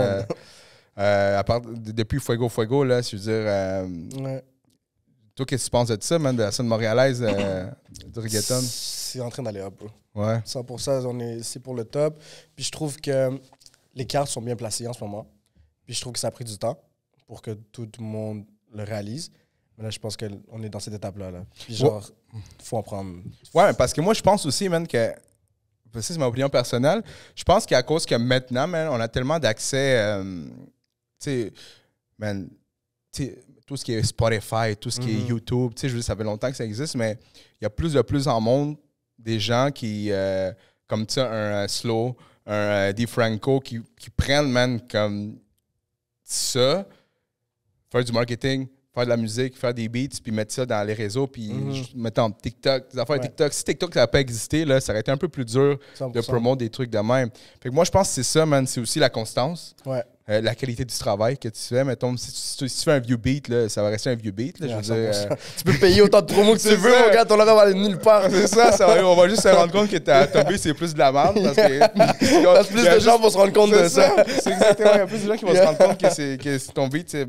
Speaker 1: depuis Fuego Fuego, là, je veux dire... Toi, qu'est-ce que tu penses de ça, man, de la scène montréalaise du reggaeton?
Speaker 2: C'est en train d'aller up, bro.
Speaker 1: Ouais.
Speaker 2: 100%, c'est pour le top. Puis je trouve que les cartes sont bien placées en ce moment. Puis je trouve que ça a pris du temps pour que tout le monde le réalise. Mais là, je pense qu'on est dans cette étape-là. Là. Puis genre, il faut en prendre.
Speaker 1: Ouais, parce que moi, je pense aussi, man, que... Ça, c'est ma opinion personnelle. Je pense qu'à cause que maintenant, man, on a tellement d'accès... tu sais, man... Tu sais, tout ce qui est Spotify, tout ce qui est YouTube, tu sais, je veux dire, ça fait longtemps que ça existe, mais il y a plus en monde des gens qui... comme tu sais, un Slow, un DiFranco, qui prennent, man, comme... ça, faire du marketing, faire de la musique, faire des beats, puis mettre ça dans les réseaux, puis mettre en TikTok, des affaires TikTok. Si TikTok ça n'a pas existé, là, ça aurait été un peu plus dur 100%. De promouvoir des trucs de même. Fait que moi, je pense que c'est ça, man. C'est aussi la constance, la qualité du travail que tu fais. Mettons, si tu fais un vieux beat, là, ça va rester un vieux beat. Là, je veux dire,
Speaker 2: tu peux payer autant de promos que tu veux, mon gars, ton horaire va aller nulle part.
Speaker 1: C'est ça, on va juste se rendre compte que ton beat, c'est plus de la merde. Parce que
Speaker 2: plus de gens vont se rendre compte de ça.
Speaker 1: C'est exactement, il y a plus de gens qui vont se rendre compte que ton beat, c'est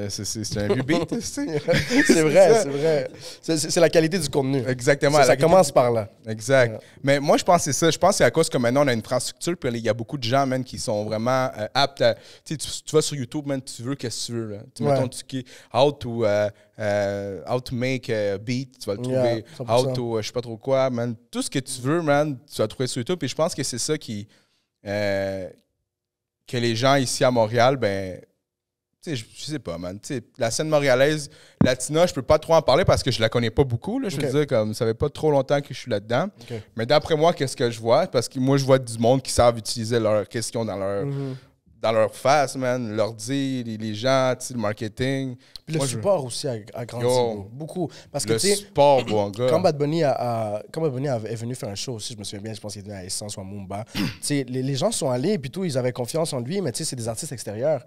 Speaker 1: c'est un vieux beat.
Speaker 2: C'est vrai. C'est la qualité du contenu.
Speaker 1: Exactement.
Speaker 2: Ça commence par là.
Speaker 1: Exact. Mais moi, je pense que c'est ça. Je pense que c'est à cause que maintenant, on a une infrastructure, puis il y a beaucoup de gens, man, qui sont vraiment aptes à... Tu vas sur YouTube, man, tu veux qu'est-ce que tu veux. Là. Mettons, how to make a beat, tu vas le trouver. How to, je sais pas trop quoi, man. Tout ce que tu veux, man, tu vas le trouver sur YouTube. Et je pense que c'est ça qui... que les gens ici à Montréal, ben... Je sais pas, man. La scène montréalaise, latina, je peux pas trop en parler parce que je la connais pas beaucoup. Là, je veux dire, comme ça fait pas trop longtemps que je suis là-dedans. Mais d'après moi, qu'est-ce que je vois? Parce que moi, je vois du monde qui savent utiliser leurs questions dans leur face, man. L'ordi, les gens, le marketing.
Speaker 2: Puis le support aussi a grandi beaucoup. Parce que,
Speaker 1: le support, bon gars.
Speaker 2: Quand Bad Bunny est venu faire un show aussi, je me souviens bien, je pense qu'il était à Essence ou à Mumba. Les gens sont allés, puis tout, ils avaient confiance en lui, mais c'est des artistes extérieurs.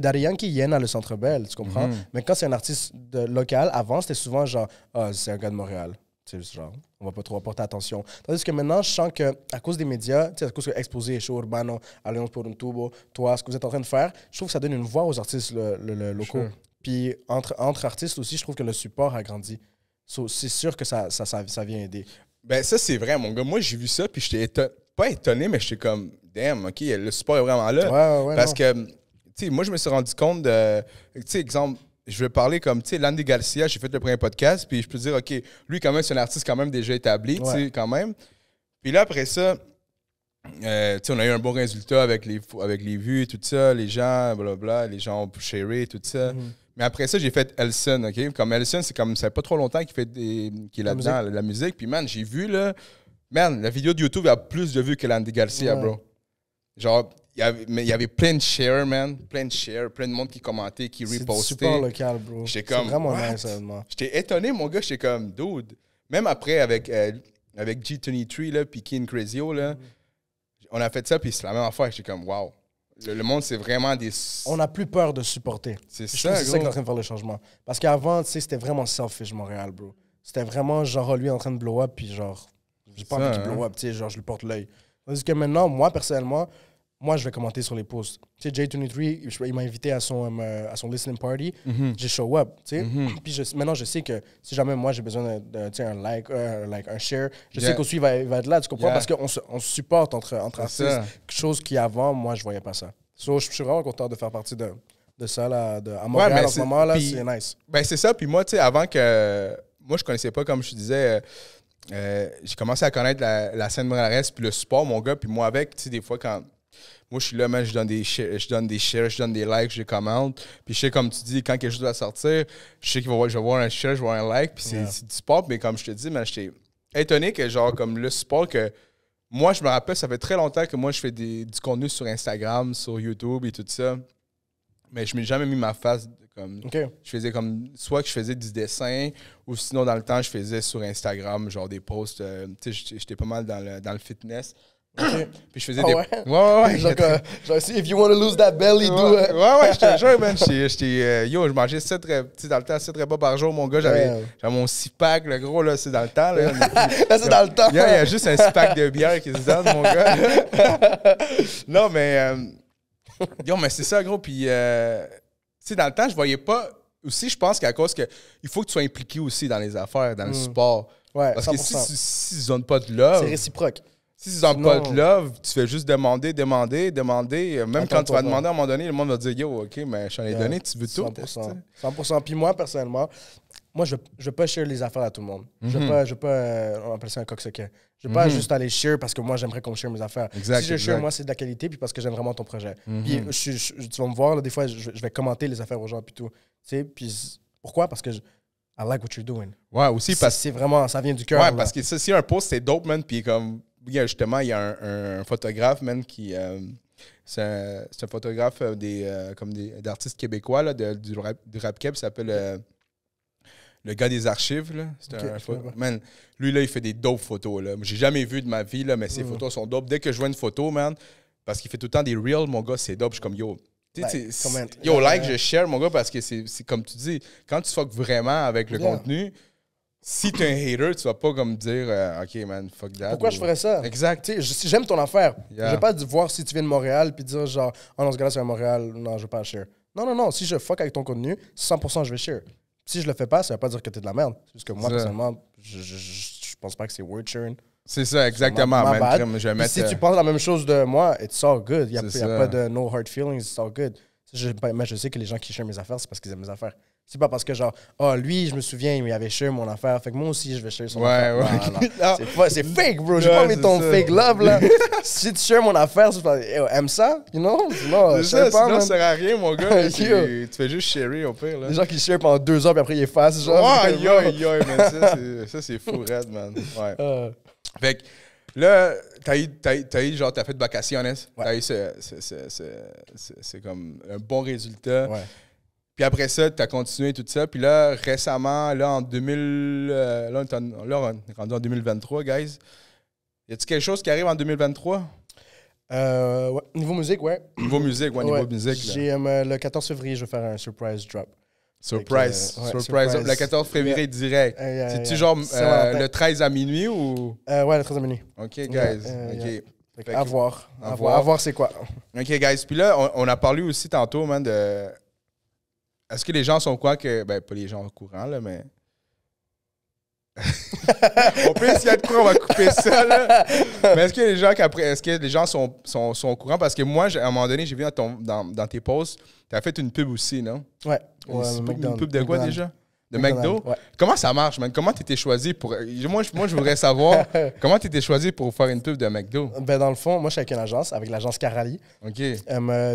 Speaker 2: Daddy Yankee, il a le Centre Bell, tu comprends? Mais quand c'est un artiste local, avant, c'était souvent genre, c'est un gars de Montréal. Genre, on va pas trop porter attention. Tandis que maintenant, je sens qu'à cause des médias, à cause que Exposé, Show Urbano, Alliance pour un Tubo, toi, ce que vous êtes en train de faire, je trouve que ça donne une voix aux artistes locaux. Sure. Puis entre artistes aussi, je trouve que le support a grandi. C'est sûr que ça vient aider. Ben
Speaker 1: ça, c'est vrai, mon gars. Moi, j'ai vu ça, puis j'étais pas étonné, mais j'étais comme, damn, OK, le support est vraiment là. Parce que, tu sais, moi, je me suis rendu compte de, tu sais, exemple, je vais parler comme, tu sais, Landy Garcia, j'ai fait le premier podcast, puis je peux dire, OK, lui, quand même, c'est un artiste quand même déjà établi, tu sais, quand même. Puis là, après ça, tu sais, on a eu un bon résultat avec les vues et tout ça, les gens, blablabla, les gens ont sharé et tout ça. Mais après ça, j'ai fait Elson, OK? Comme Elson, c'est comme, ça fait pas trop longtemps qu'il est là-dedans, la musique. Puis, man, j'ai vu, là, man, la vidéo de YouTube a plus de vues que l'Andy Garcia, bro. Genre, il y avait plein de shares, man. Plein de shares, plein de monde qui commentait, qui repostait.
Speaker 2: C'est super local, bro.
Speaker 1: J'étais comme,
Speaker 2: c'est vraiment nice, honnêtement.
Speaker 1: J'étais étonné, mon gars. J'étais comme, dude. Même après, avec G23, là, puis King Crazio, là, on a fait ça, puis c'est la même affaire. J'étais comme, wow. Le monde, c'est vraiment des...
Speaker 2: On n'a plus peur de supporter.
Speaker 1: C'est
Speaker 2: ça,
Speaker 1: ça,
Speaker 2: c'est ça qui est en train de faire le changement. Parce qu'avant, tu sais, c'était vraiment selfish, Montréal, bro. C'était vraiment, genre, lui en train de blow up, puis genre, j'ai pas envie qu'il blow up, tu sais, genre, je lui porte l'œil. Tandis que maintenant, moi, personnellement, moi, je vais commenter sur les posts. Tu sais, J23, il m'a invité à son listening party. J'ai show up, tu sais. Puis maintenant, je sais que si jamais moi, j'ai besoin de un like, un share, je sais qu'aussi, il va être là, tu comprends? Parce qu'on se supporte entre artistes. Quelque chose qui, avant, moi, je voyais pas ça. So, je suis vraiment content de faire partie de ça, là, à Montréal, en ce moment, là, c'est nice.
Speaker 1: Ben, c'est ça. Puis moi, tu sais, avant que... Moi, je connaissais pas, comme je te disais... j'ai commencé à connaître la scène montréalaise, puis le support, mon gars. Puis moi, avec, tu sais, des fois, quand... Moi, je suis là, man, je donne des shares, je donne des likes, je commente. Puis je sais, comme tu dis, quand quelque chose va sortir, je sais que je vais voir un share, je vais voir un like. Puis c'est du support. Mais comme je te dis, man, j'étais étonné que, genre, comme le support que... Moi, je me rappelle, ça fait très longtemps que moi, je fais du contenu sur Instagram, sur YouTube et tout ça. Mais je m'ai jamais mis ma face. Comme, je faisais comme... Soit que je faisais du dessin, ou sinon, dans le temps, je faisais sur Instagram, genre des posts. Tu sais, j'étais pas mal dans le fitness. Puis je faisais des... Ouais.
Speaker 2: Genre, if you want to lose that belly, do it.
Speaker 1: Ouais, je te jure, man. Je mangeais 7 repas, dans le temps, 7 repas par jour, mon gars. J'avais mon 6-pack, le gros, là, c'est dans le temps. Là,
Speaker 2: c'est dans le temps.
Speaker 1: Il y a juste un 6-pack de bière qui se donne, mon gars. Non, mais... mais c'est ça, gros. Puis, tu sais, dans le temps, je voyais pas... Aussi, je pense qu'à cause que il faut que tu sois impliqué aussi dans les affaires, dans le sport.
Speaker 2: Ouais,
Speaker 1: parce
Speaker 2: 100%.
Speaker 1: que si ils donnent pas de love...
Speaker 2: C'est réciproque.
Speaker 1: Si ils n'ont pas de love, tu fais juste demander. Même quand tu vas demander à un moment donné, le monde va dire « Yo, OK, mais je t'en ai donné, tu veux tout? »
Speaker 2: 100%. Puis moi, personnellement, je veux pas share les affaires à tout le monde. Je veux pas on appelle ça un coq-secret. Je veux pas juste aller share parce que moi, j'aimerais qu'on me share mes affaires. Si je share, moi, c'est de la qualité puis parce que j'aime vraiment ton projet. Puis tu vas me voir, là, des fois, je vais commenter les affaires aux gens puis tout. Tu sais, puis pourquoi? Parce que I like what you're doing.
Speaker 1: Ouais, aussi parce que...
Speaker 2: C'est vraiment, ça vient du cœur.
Speaker 1: Ouais, parce que si un post, c'est dope, man, puis comme... Justement, il y a un photographe, man, qui... c'est un photographe d'artistes québécois, là, du rap keb, qui s'appelle le gars des archives, là. Man, lui, là, il fait des dope photos, là. J'ai jamais vu de ma vie, là, mais ses photos sont dope. Dès que je vois une photo, man, parce qu'il fait tout le temps des reels, mon gars, c'est dope. Je suis comme, yo... je share, mon gars, parce que c'est comme tu dis, quand tu fuck vraiment avec le contenu... Si t'es un hater, tu vas pas comme dire OK, man, fuck that.
Speaker 2: Pourquoi je ferais ça?
Speaker 1: Exact.
Speaker 2: Si j'aime ton affaire, je vais pas voir si tu viens de Montréal puis dire genre, oh non, ce gars-là, c'est à Montréal, non, je veux pas share. Non. Si je fuck avec ton contenu, 100% je vais share. Si je le fais pas, ça veut pas dire que t'es de la merde. C'est juste que moi, personnellement, je pense pas que c'est word sharing.
Speaker 1: C'est ça, exactement.
Speaker 2: Si tu penses la même chose de moi, it's all good. Il y a pas de no hard feelings, it's all good. Mais je sais que les gens qui share mes affaires, c'est parce qu'ils aiment mes affaires. C'est pas parce que genre, lui, je me souviens, il avait share mon affaire. Fait que moi aussi, je vais share son affaire. Ouais. C'est fake, bro. J'ai pas mis ton fake love, là. Si tu share mon affaire, tu aimes ça, you know? Non,
Speaker 1: sinon, ça sert à rien, mon gars. Tu fais juste sharer, au pire, là.
Speaker 2: Les gens qui share pendant 2 heures, puis après, ils effacent, genre.
Speaker 1: Mais ça, c'est fou, red, man. Ouais. Fait que là, t'as fait de vacaciones. T'as eu c'est comme un bon résultat.
Speaker 2: Ouais.
Speaker 1: Puis après ça, tu as continué tout ça. Puis là, récemment, là, en 2000... là, on est rendu en 2023, guys. Y a-t-il quelque chose qui arrive en 2023?
Speaker 2: Ouais. Niveau musique, ouais.
Speaker 1: Niveau musique.
Speaker 2: J'ai le 14 février, je vais faire un surprise drop.
Speaker 1: Surprise. Le 14 février direct. C'est-tu genre le 13 à minuit ou...
Speaker 2: Ouais, le 13 à minuit.
Speaker 1: OK, guys. OK.
Speaker 2: À voir c'est quoi.
Speaker 1: OK, guys. Puis là, on a parlé aussi tantôt, man, de... Est-ce que les gens sont au courant que... Ben, pas les gens au courant, là, mais... On peut essayer de croire, on va couper ça, là. Mais est-ce que les gens sont au courant? Parce que moi, à un moment donné, j'ai vu dans tes posts, tu as fait une pub aussi, non?
Speaker 2: Ouais.
Speaker 1: Une pub de quoi, déjà? De McDo?
Speaker 2: Ouais.
Speaker 1: Comment ça marche, man? Comment tu étais choisi pour... Moi, je voudrais savoir, comment tu étais choisi pour faire une pub de McDo?
Speaker 2: Ben, dans le fond, moi, je suis avec une agence, avec l'agence Carali.
Speaker 1: OK.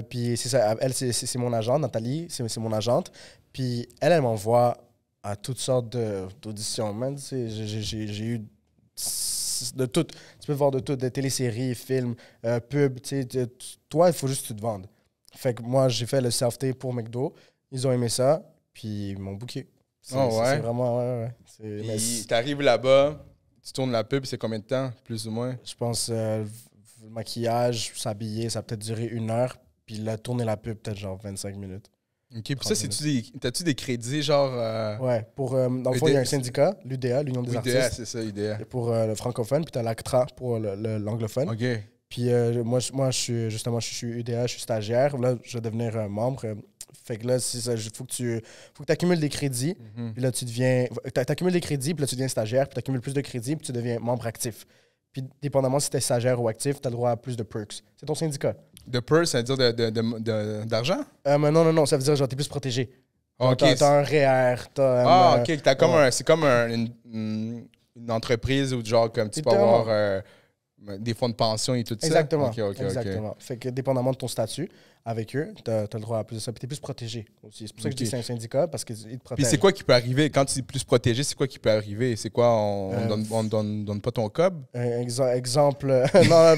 Speaker 2: Puis c'est ça, elle, c'est mon agente, Nathalie, c'est mon agente. Puis elle m'envoie à toutes sortes d'auditions, man. J'ai eu de tout. Tu peux voir de tout, des téléséries, films, pubs. Toi, il faut juste que tu te vendes. Fait que moi, j'ai fait le self-tape pour McDo. Ils ont aimé ça, puis ils m'ont booké. C'est vraiment... Ouais.
Speaker 1: T'arrives là-bas, tu tournes la pub, c'est combien de temps, plus ou moins?
Speaker 2: Je pense le maquillage, s'habiller, ça a peut-être duré 1 heure. Puis là, tourner la pub, peut-être genre 25 minutes.
Speaker 1: OK, puis ça, t'as-tu des crédits, genre...
Speaker 2: Ouais, dans le fond, il y a un syndicat, l'UDA, l'Union des artistes.
Speaker 1: UDA, c'est ça, UDA.
Speaker 2: Pour le francophone, puis t'as l'ACTRA pour l'anglophone.
Speaker 1: OK.
Speaker 2: Puis moi, je suis UDA, je suis stagiaire. Là, je vais devenir membre. Fait que là, il faut que tu accumules des crédits. Puis là, tu accumules des crédits, puis là, tu deviens stagiaire, puis tu accumules plus de crédits, puis tu deviens membre actif. Puis, dépendamment si tu es stagiaire ou actif, tu as le droit à plus de perks. C'est ton syndicat.
Speaker 1: De perks, ça veut dire d'argent?
Speaker 2: Non, ça veut dire genre t'es plus protégé.
Speaker 1: OK.
Speaker 2: T'as un REER,
Speaker 1: OK. C'est comme une entreprise où genre comme tu peux avoir des fonds de pension et tout ça.
Speaker 2: Exactement.
Speaker 1: OK.
Speaker 2: Fait que dépendamment de ton statut avec eux, t'as le droit à plus de ça. Puis t'es plus protégé aussi. C'est pour ça que je dis que c'est un syndicat, parce qu'ils te protègent.
Speaker 1: Puis c'est quoi qui peut arriver? Quand tu dis plus protégé, c'est quoi qui peut arriver? C'est quoi? On donne pas ton cob?
Speaker 2: Exemple... non,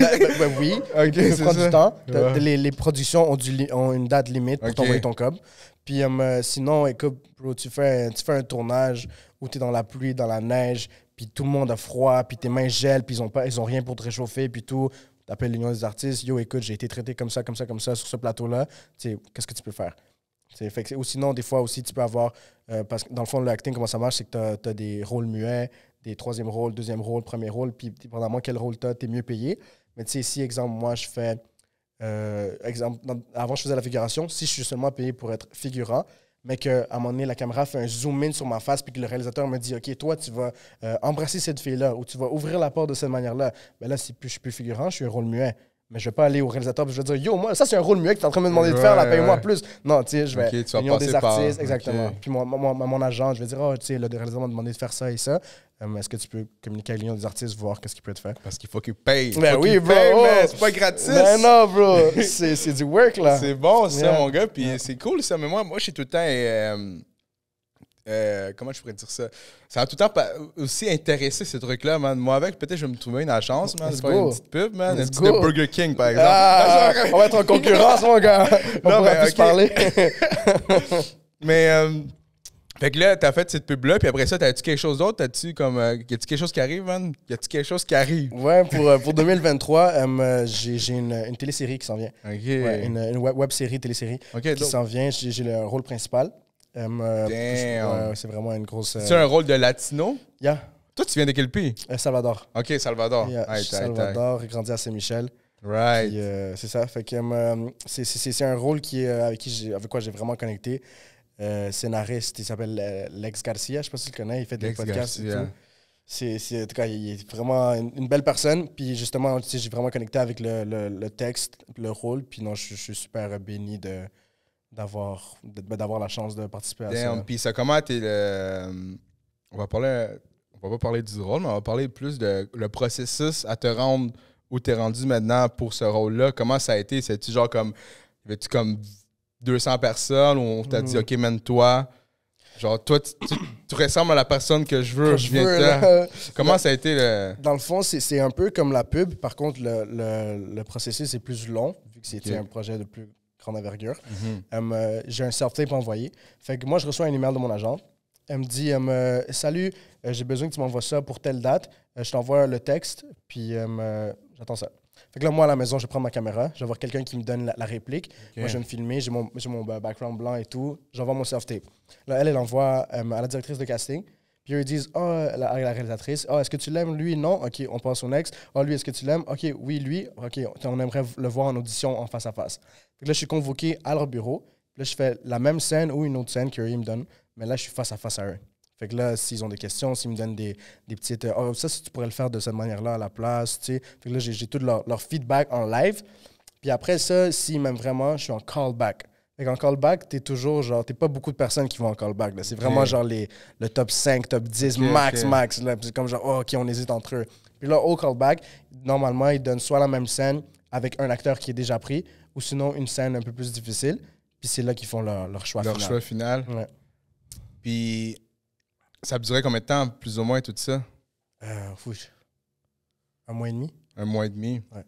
Speaker 2: oui.
Speaker 1: OK,
Speaker 2: ça prend du temps.
Speaker 1: Ouais.
Speaker 2: Les productions ont une date limite pour t'envoyer ton cob. Puis sinon, écoute, bro, tu fais un tournage où t'es dans la pluie, dans la neige, puis tout le monde a froid, puis tes mains gèlent, puis ils ont rien pour te réchauffer, puis tout. T'appelles l'Union des artistes, yo, écoute, j'ai été traité comme ça sur ce plateau-là. Qu'est-ce que tu peux faire? Ou sinon, des fois aussi, tu peux avoir... parce que dans le fond, le acting, comment ça marche, c'est que t'as des rôles muets, des troisième rôles, deuxième rôle, premier rôle, puis dépendamment quel rôle t'es mieux payé. Mais tu sais, si, exemple, moi, je fais... avant, je faisais la figuration. Si je suis seulement payé pour être figurant, mais qu'à un moment donné, la caméra fait un zoom-in sur ma face, puis que le réalisateur me dit « OK, toi, tu vas embrasser cette fille-là, ou tu vas ouvrir la porte de cette manière-là. » Ben là, je suis plus figurant, je suis un rôle muet. Mais je vais pas aller au réalisateur et je vais dire « Yo, moi, ça, c'est un rôle muet que tu es en train de me demander de faire, là, paye-moi plus. » Non, tu sais, je vais... L'Union des artistes, exactement. Puis mon agent, je vais dire « Oh, tu sais, le réalisateur m'a demandé de faire ça et ça. Est-ce que tu peux communiquer avec l'Union des artistes, voir qu'est-ce qu'il peut te faire? »
Speaker 1: Parce qu'il faut qu'il paye.
Speaker 2: Ben oui, bro.
Speaker 1: C'est pas gratis.
Speaker 2: Ben non, bro. C'est du work, là.
Speaker 1: C'est bon, ça, mon gars. Puis c'est cool, ça. Mais moi, je suis tout le temps... comment je pourrais dire ça? Ça m'a tout le temps aussi intéressé, ces trucs-là, man. Moi, avec, peut-être je vais me trouver une agence, man. C'est pas une petite pub, man. Une petite de Burger King, par exemple.
Speaker 2: On va être en concurrence, mon gars. On pourra plus parler.
Speaker 1: Mais, fait que là, t'as fait cette pub-là, puis après ça, t'as-tu quelque chose d'autre? Y a-tu quelque chose qui arrive, man? Y a-tu quelque chose qui arrive?
Speaker 2: Ouais, pour 2023, j'ai une télésérie qui s'en vient.
Speaker 1: OK.
Speaker 2: Ouais, une web-série, télésérie qui s'en vient. J'ai le rôle principal. C'est vraiment une grosse...
Speaker 1: C'est un rôle de latino?
Speaker 2: Yeah.
Speaker 1: Toi, tu viens de quel pays?
Speaker 2: Salvador.
Speaker 1: OK, Salvador.
Speaker 2: Yeah, Salvador, j'ai grandi à Saint-Michel.
Speaker 1: Right.
Speaker 2: Puis, c'est ça. Fait que c'est un rôle avec quoi j'ai vraiment connecté. Scénariste, il s'appelle Lex Garcia. Je sais pas si tu le connais. Il fait des podcasts et tout. En tout cas, il est vraiment une belle personne. Puis justement, j'ai vraiment connecté avec le texte, le rôle. Puis non, je suis super béni d'avoir la chance de participer à ça.
Speaker 1: Puis ça, comment t'es on va pas parler du rôle, mais on va parler plus de le processus à te rendre où t'es rendu maintenant pour ce rôle-là. Comment ça a été? C'est-tu genre comme... Avais-tu comme 200 personnes où on t'a dit « OK, mène-toi ». Genre, toi, tu ressembles à la personne que je veux, Comment ça a été
Speaker 2: Dans le fond, c'est un peu comme la pub. Par contre, le processus est plus long, vu que c'était un projet de plus grande envergure. J'ai un self-tape envoyé. Fait que moi, je reçois un email de mon agent. Elle me dit « Salut, j'ai besoin que tu m'envoies ça pour telle date. Je t'envoie le texte, puis j'attends ça. » Fait que là, moi, à la maison, je prends ma caméra. Je vais voir quelqu'un qui me donne la réplique. Okay. Moi, je vais me filmer. J'ai mon background blanc et tout. J'envoie mon self-tape. Là, elle envoie à la directrice de casting. Puis eux, ils disent, la réalisatrice, est-ce que tu l'aimes, lui? Non. OK, on passe au next. Lui, est-ce que tu l'aimes? OK, oui, lui. OK, on aimerait le voir en audition en face à face. Fait que là, je suis convoqué à leur bureau. Là, je fais la même scène ou une autre scène qu'ils me donnent. Mais là, je suis face à face à eux. Fait que là, s'ils ont des questions, s'ils me donnent des petites... ça, si tu pourrais le faire de cette manière-là à la place, tu sais. Fait que là, j'ai tout leur feedback en live. Puis après ça, s'ils m'aiment vraiment, je suis en callback. Fait qu'en callback, t'es toujours genre, t'es pas beaucoup de personnes qui vont en callback. C'est vraiment genre le top 5, top 10, max. Là. C'est comme genre, oh, OK, on hésite entre eux. Puis là, au callback, normalement, ils donnent soit la même scène avec un acteur qui est déjà pris, ou sinon une scène un peu plus difficile. Puis c'est là qu'ils font leur choix final.
Speaker 1: Leur choix final.
Speaker 2: Ouais.
Speaker 1: Puis ça durait combien de temps, plus ou moins, tout ça?
Speaker 2: Un mois et demi.
Speaker 1: Un mois et demi?
Speaker 2: Ouais.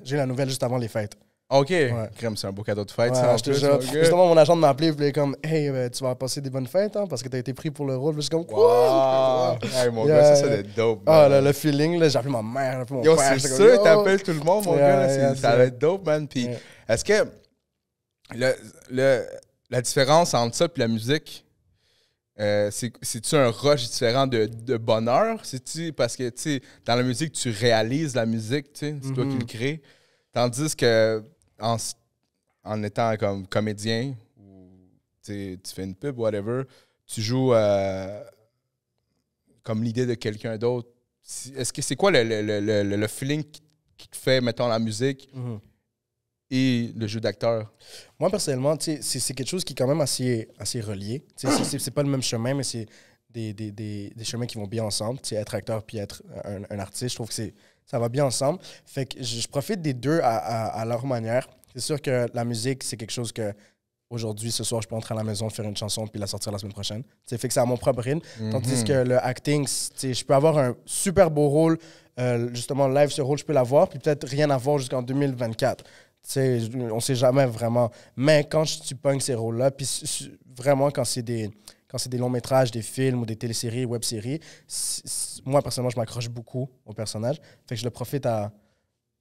Speaker 1: J'ai
Speaker 2: la nouvelle juste avant les fêtes.
Speaker 1: OK. Crème, c'est un beau cadeau de fête, ça, en plus.
Speaker 2: Justement, mon agent m'a appelé, il est comme, hey, tu vas passer des bonnes fêtes, hein, parce que t'as été pris pour le rôle. Je suis comme, quoi?
Speaker 1: Wow. Hey, mon gars, ça doit être dope.
Speaker 2: Ah, le feeling, là, j'ai appelé ma mère, j'ai appelé mon père.
Speaker 1: C'est sûr, t'appelles tout le monde, mon gars. Ça va être dope, man. Puis, est-ce que la différence entre ça et la musique, c'est-tu un rush différent de bonheur? C'est-tu parce que, tu sais, dans la musique, tu réalises la musique, tu sais, c'est toi qui le crée. Tandis que en étant comme comédien, ou tu fais une pub, whatever, tu joues comme l'idée de quelqu'un d'autre. Est-ce que c'est quoi le feeling qui te fait, mettons, la musique et le jeu d'acteur?
Speaker 2: Moi, personnellement, c'est quelque chose qui est quand même assez relié. C'est pas le même chemin, mais c'est des chemins qui vont bien ensemble. Être acteur puis être un artiste, je trouve que ça va bien ensemble. Fait que je profite des deux à leur manière. C'est sûr que la musique, c'est quelque chose que aujourd'hui, ce soir, je peux entrer à la maison, faire une chanson puis la sortir la semaine prochaine. Fait que c'est à mon propre rythme. Tandis que le acting, je peux avoir un super beau rôle, justement, live, ce rôle, je peux l'avoir, puis peut-être rien avoir jusqu'en 2024. On sait jamais vraiment. Mais quand tu pognes ces rôles-là, puis vraiment, quand c'est des longs métrages, des films ou des téléséries, web-séries, moi, personnellement, je m'accroche beaucoup au personnage. Fait que je le profite à...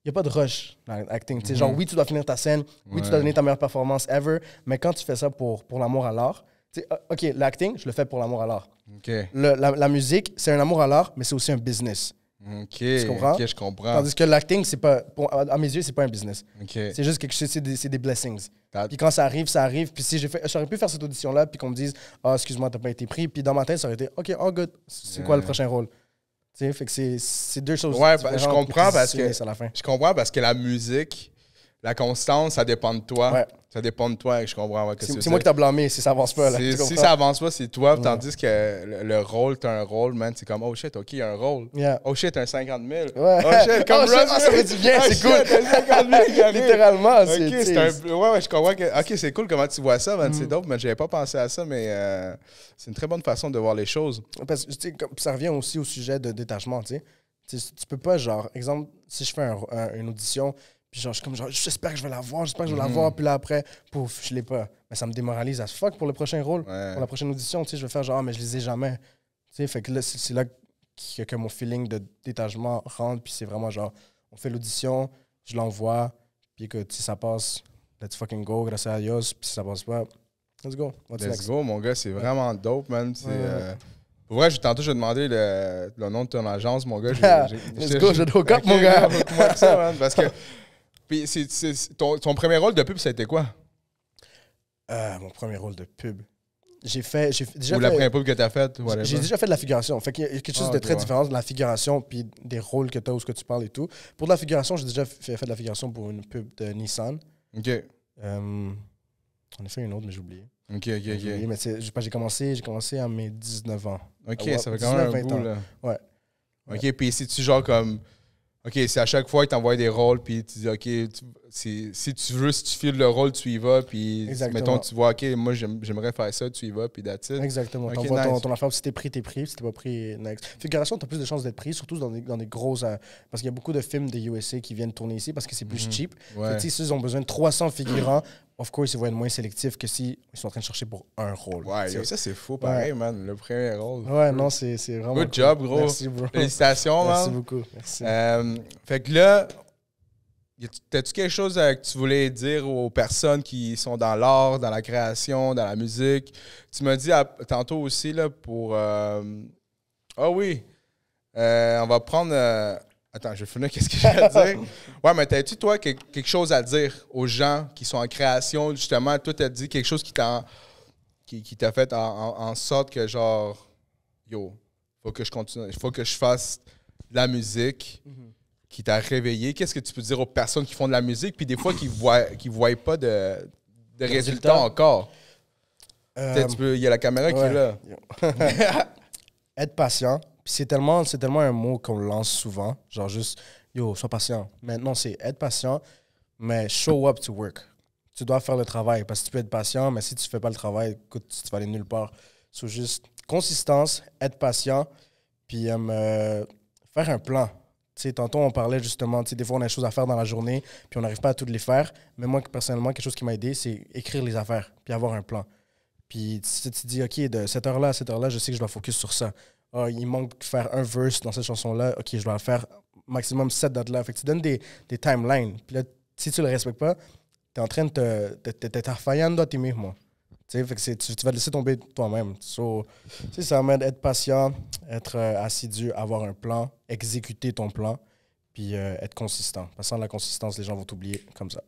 Speaker 2: Il n'y a pas de rush dans l'acting. Genre, oui, tu dois finir ta scène, oui, tu dois donner ta meilleure performance ever, mais quand tu fais ça pour l'amour à l'art, OK, l'acting, je le fais pour l'amour à l'art.
Speaker 1: Okay.
Speaker 2: La musique, c'est un amour à l'art, mais c'est aussi un business.
Speaker 1: OK.
Speaker 2: Tu comprends?
Speaker 1: OK, je comprends.
Speaker 2: Tandis que l'acting, c'est pas, à mes yeux, c'est pas un business.
Speaker 1: Okay.
Speaker 2: C'est juste quelque chose, c'est des blessings. Puis quand ça arrive, ça arrive. Puis si j'aurais pu faire cette audition-là, puis qu'on me dise, excuse-moi, t'as pas été pris. Puis dans ma tête, ça aurait été, OK, all good. C'est quoi le prochain rôle? Fait que c'est deux choses.
Speaker 1: Ouais, je comprends parce que
Speaker 2: je comprends
Speaker 1: parce que la musique, la constance, ça dépend de toi.
Speaker 2: Ouais.
Speaker 1: Ça dépend de toi et je comprends.
Speaker 2: C'est moi qui t'ai blâmé si ça avance pas. Là,
Speaker 1: si ça avance pas, c'est toi. Tandis que le rôle, t'as un rôle, man. C'est comme, oh shit, OK, il y a un rôle.
Speaker 2: Yeah.
Speaker 1: Oh shit, un 50 000.
Speaker 2: Ouais.
Speaker 1: Oh shit, comme
Speaker 2: ça fait du bien, c'est cool.
Speaker 1: Un 50 000
Speaker 2: littéralement.
Speaker 1: Ouais, je comprends que. OK, c'est cool comment tu vois ça, man. C'est dope, mais j'avais pas pensé à ça, mais c'est une très bonne façon de voir les choses.
Speaker 2: Parce que ça revient aussi au sujet de détachement, tu sais. Tu peux pas, genre, exemple, si je fais une audition, puis genre, je suis comme, genre, j'espère que je vais la voir, puis là après, pouf, je l'ai pas. Mais ça me démoralise as fuck pour le prochain rôle, pour la prochaine audition, tu sais, je vais faire genre, mais je les ai jamais. Tu sais, fait que là, c'est là que mon feeling de détachement rentre, puis c'est vraiment genre, on fait l'audition, je l'envoie, puis que si ça passe, let's fucking go, gracias a Dios, puis si ça passe pas, let's go.
Speaker 1: Let's go, mon gars, c'est vraiment dope, man. Pour vrai, tantôt, je vais demander le nom de ton agence, mon gars.
Speaker 2: Let's go, je dois cap, mon gars.
Speaker 1: Ça, man, parce que puis ton premier rôle de pub, ça a été quoi?
Speaker 2: Mon premier rôle de pub.
Speaker 1: Ou la première pub que tu as faite?
Speaker 2: J'ai déjà fait de la figuration. Fait qu'il y a quelque chose de très différent de la figuration puis des rôles que tu as ou ce que tu parles et tout. Pour de la figuration, j'ai déjà fait de la figuration pour une pub de Nissan.
Speaker 1: OK.
Speaker 2: On a fait une autre, mais j'ai oublié.
Speaker 1: OK.
Speaker 2: Mais j'ai commencé à mes 19 ans.
Speaker 1: OK, ça fait quand même un bout, là.
Speaker 2: Ouais.
Speaker 1: OK, puis c'est-tu genre comme... OK, c'est à chaque fois qu'ils t'envoient des rôles, puis tu dis, OK, si tu veux, si tu files le rôle, tu y vas, puis mettons, tu vois, OK, moi, j'aimerais faire ça, tu y vas, puis that's it.
Speaker 2: Exactement.
Speaker 1: Okay,
Speaker 2: t'envoies ton affaire, si t'es pris, t'es pris. Si t'es pas pris, next. Figuration, t'as plus de chances d'être pris, surtout dans des grosses... parce qu'il y a beaucoup de films des USA qui viennent tourner ici parce que c'est plus cheap.
Speaker 1: Ouais.
Speaker 2: Si ils ont besoin de 300 figurants, of course, ils vont être moins sélectifs que s'ils sont en train de chercher pour un rôle.
Speaker 1: Ouais, ça, c'est fou, pareil, man. Le premier rôle.
Speaker 2: Ouais, non, c'est vraiment
Speaker 1: Good job, gros.
Speaker 2: Merci, bro.
Speaker 1: Félicitations, man.
Speaker 2: Merci beaucoup. Merci.
Speaker 1: Fait que là, t'as-tu quelque chose que tu voulais dire aux personnes qui sont dans l'art, dans la création, dans la musique? Tu m'as dit tantôt aussi, là, pour... Ah oui, on va prendre... Attends, je vais finir, qu'est-ce que j'ai à dire? Ouais, mais t'as-tu, toi, quelque chose à dire aux gens qui sont en création, justement? Toi, t'as dit quelque chose qui t'a fait en sorte que, genre, yo, faut que je continue, il faut que je fasse de la musique qui t'a réveillé. Qu'est-ce que tu peux dire aux personnes qui font de la musique, puis des fois, qui voient pas de de résultats encore. Il y a la caméra qui est là.
Speaker 2: Être patient. Puis c'est tellement un mot qu'on lance souvent. Genre juste, yo, sois patient. Maintenant, c'est être patient, mais show up to work. Tu dois faire le travail parce que tu peux être patient, mais si tu fais pas le travail, écoute, tu vas aller nulle part. C'est juste consistance, être patient, puis faire un plan. T'sais, tantôt, on parlait justement, des fois, on a des choses à faire dans la journée, puis on n'arrive pas à toutes les faire. Mais moi, personnellement, quelque chose qui m'a aidé, c'est écrire les affaires, puis avoir un plan. Puis si tu te dis, OK, de cette heure-là à cette heure-là, je sais que je dois focus sur ça. Ah, il manque de faire un verse dans cette chanson-là. OK, je dois le faire maximum cette date-là. Fait que tu donnes des timelines. Puis là, si tu le respectes pas, tu es en train de te fallando a ti mismo. Fait que tu vas te laisser tomber toi-même. So, ça m'aide être patient, être assidu, avoir un plan, exécuter ton plan, puis être consistant. Parce que sans la consistance, les gens vont t'oublier comme ça.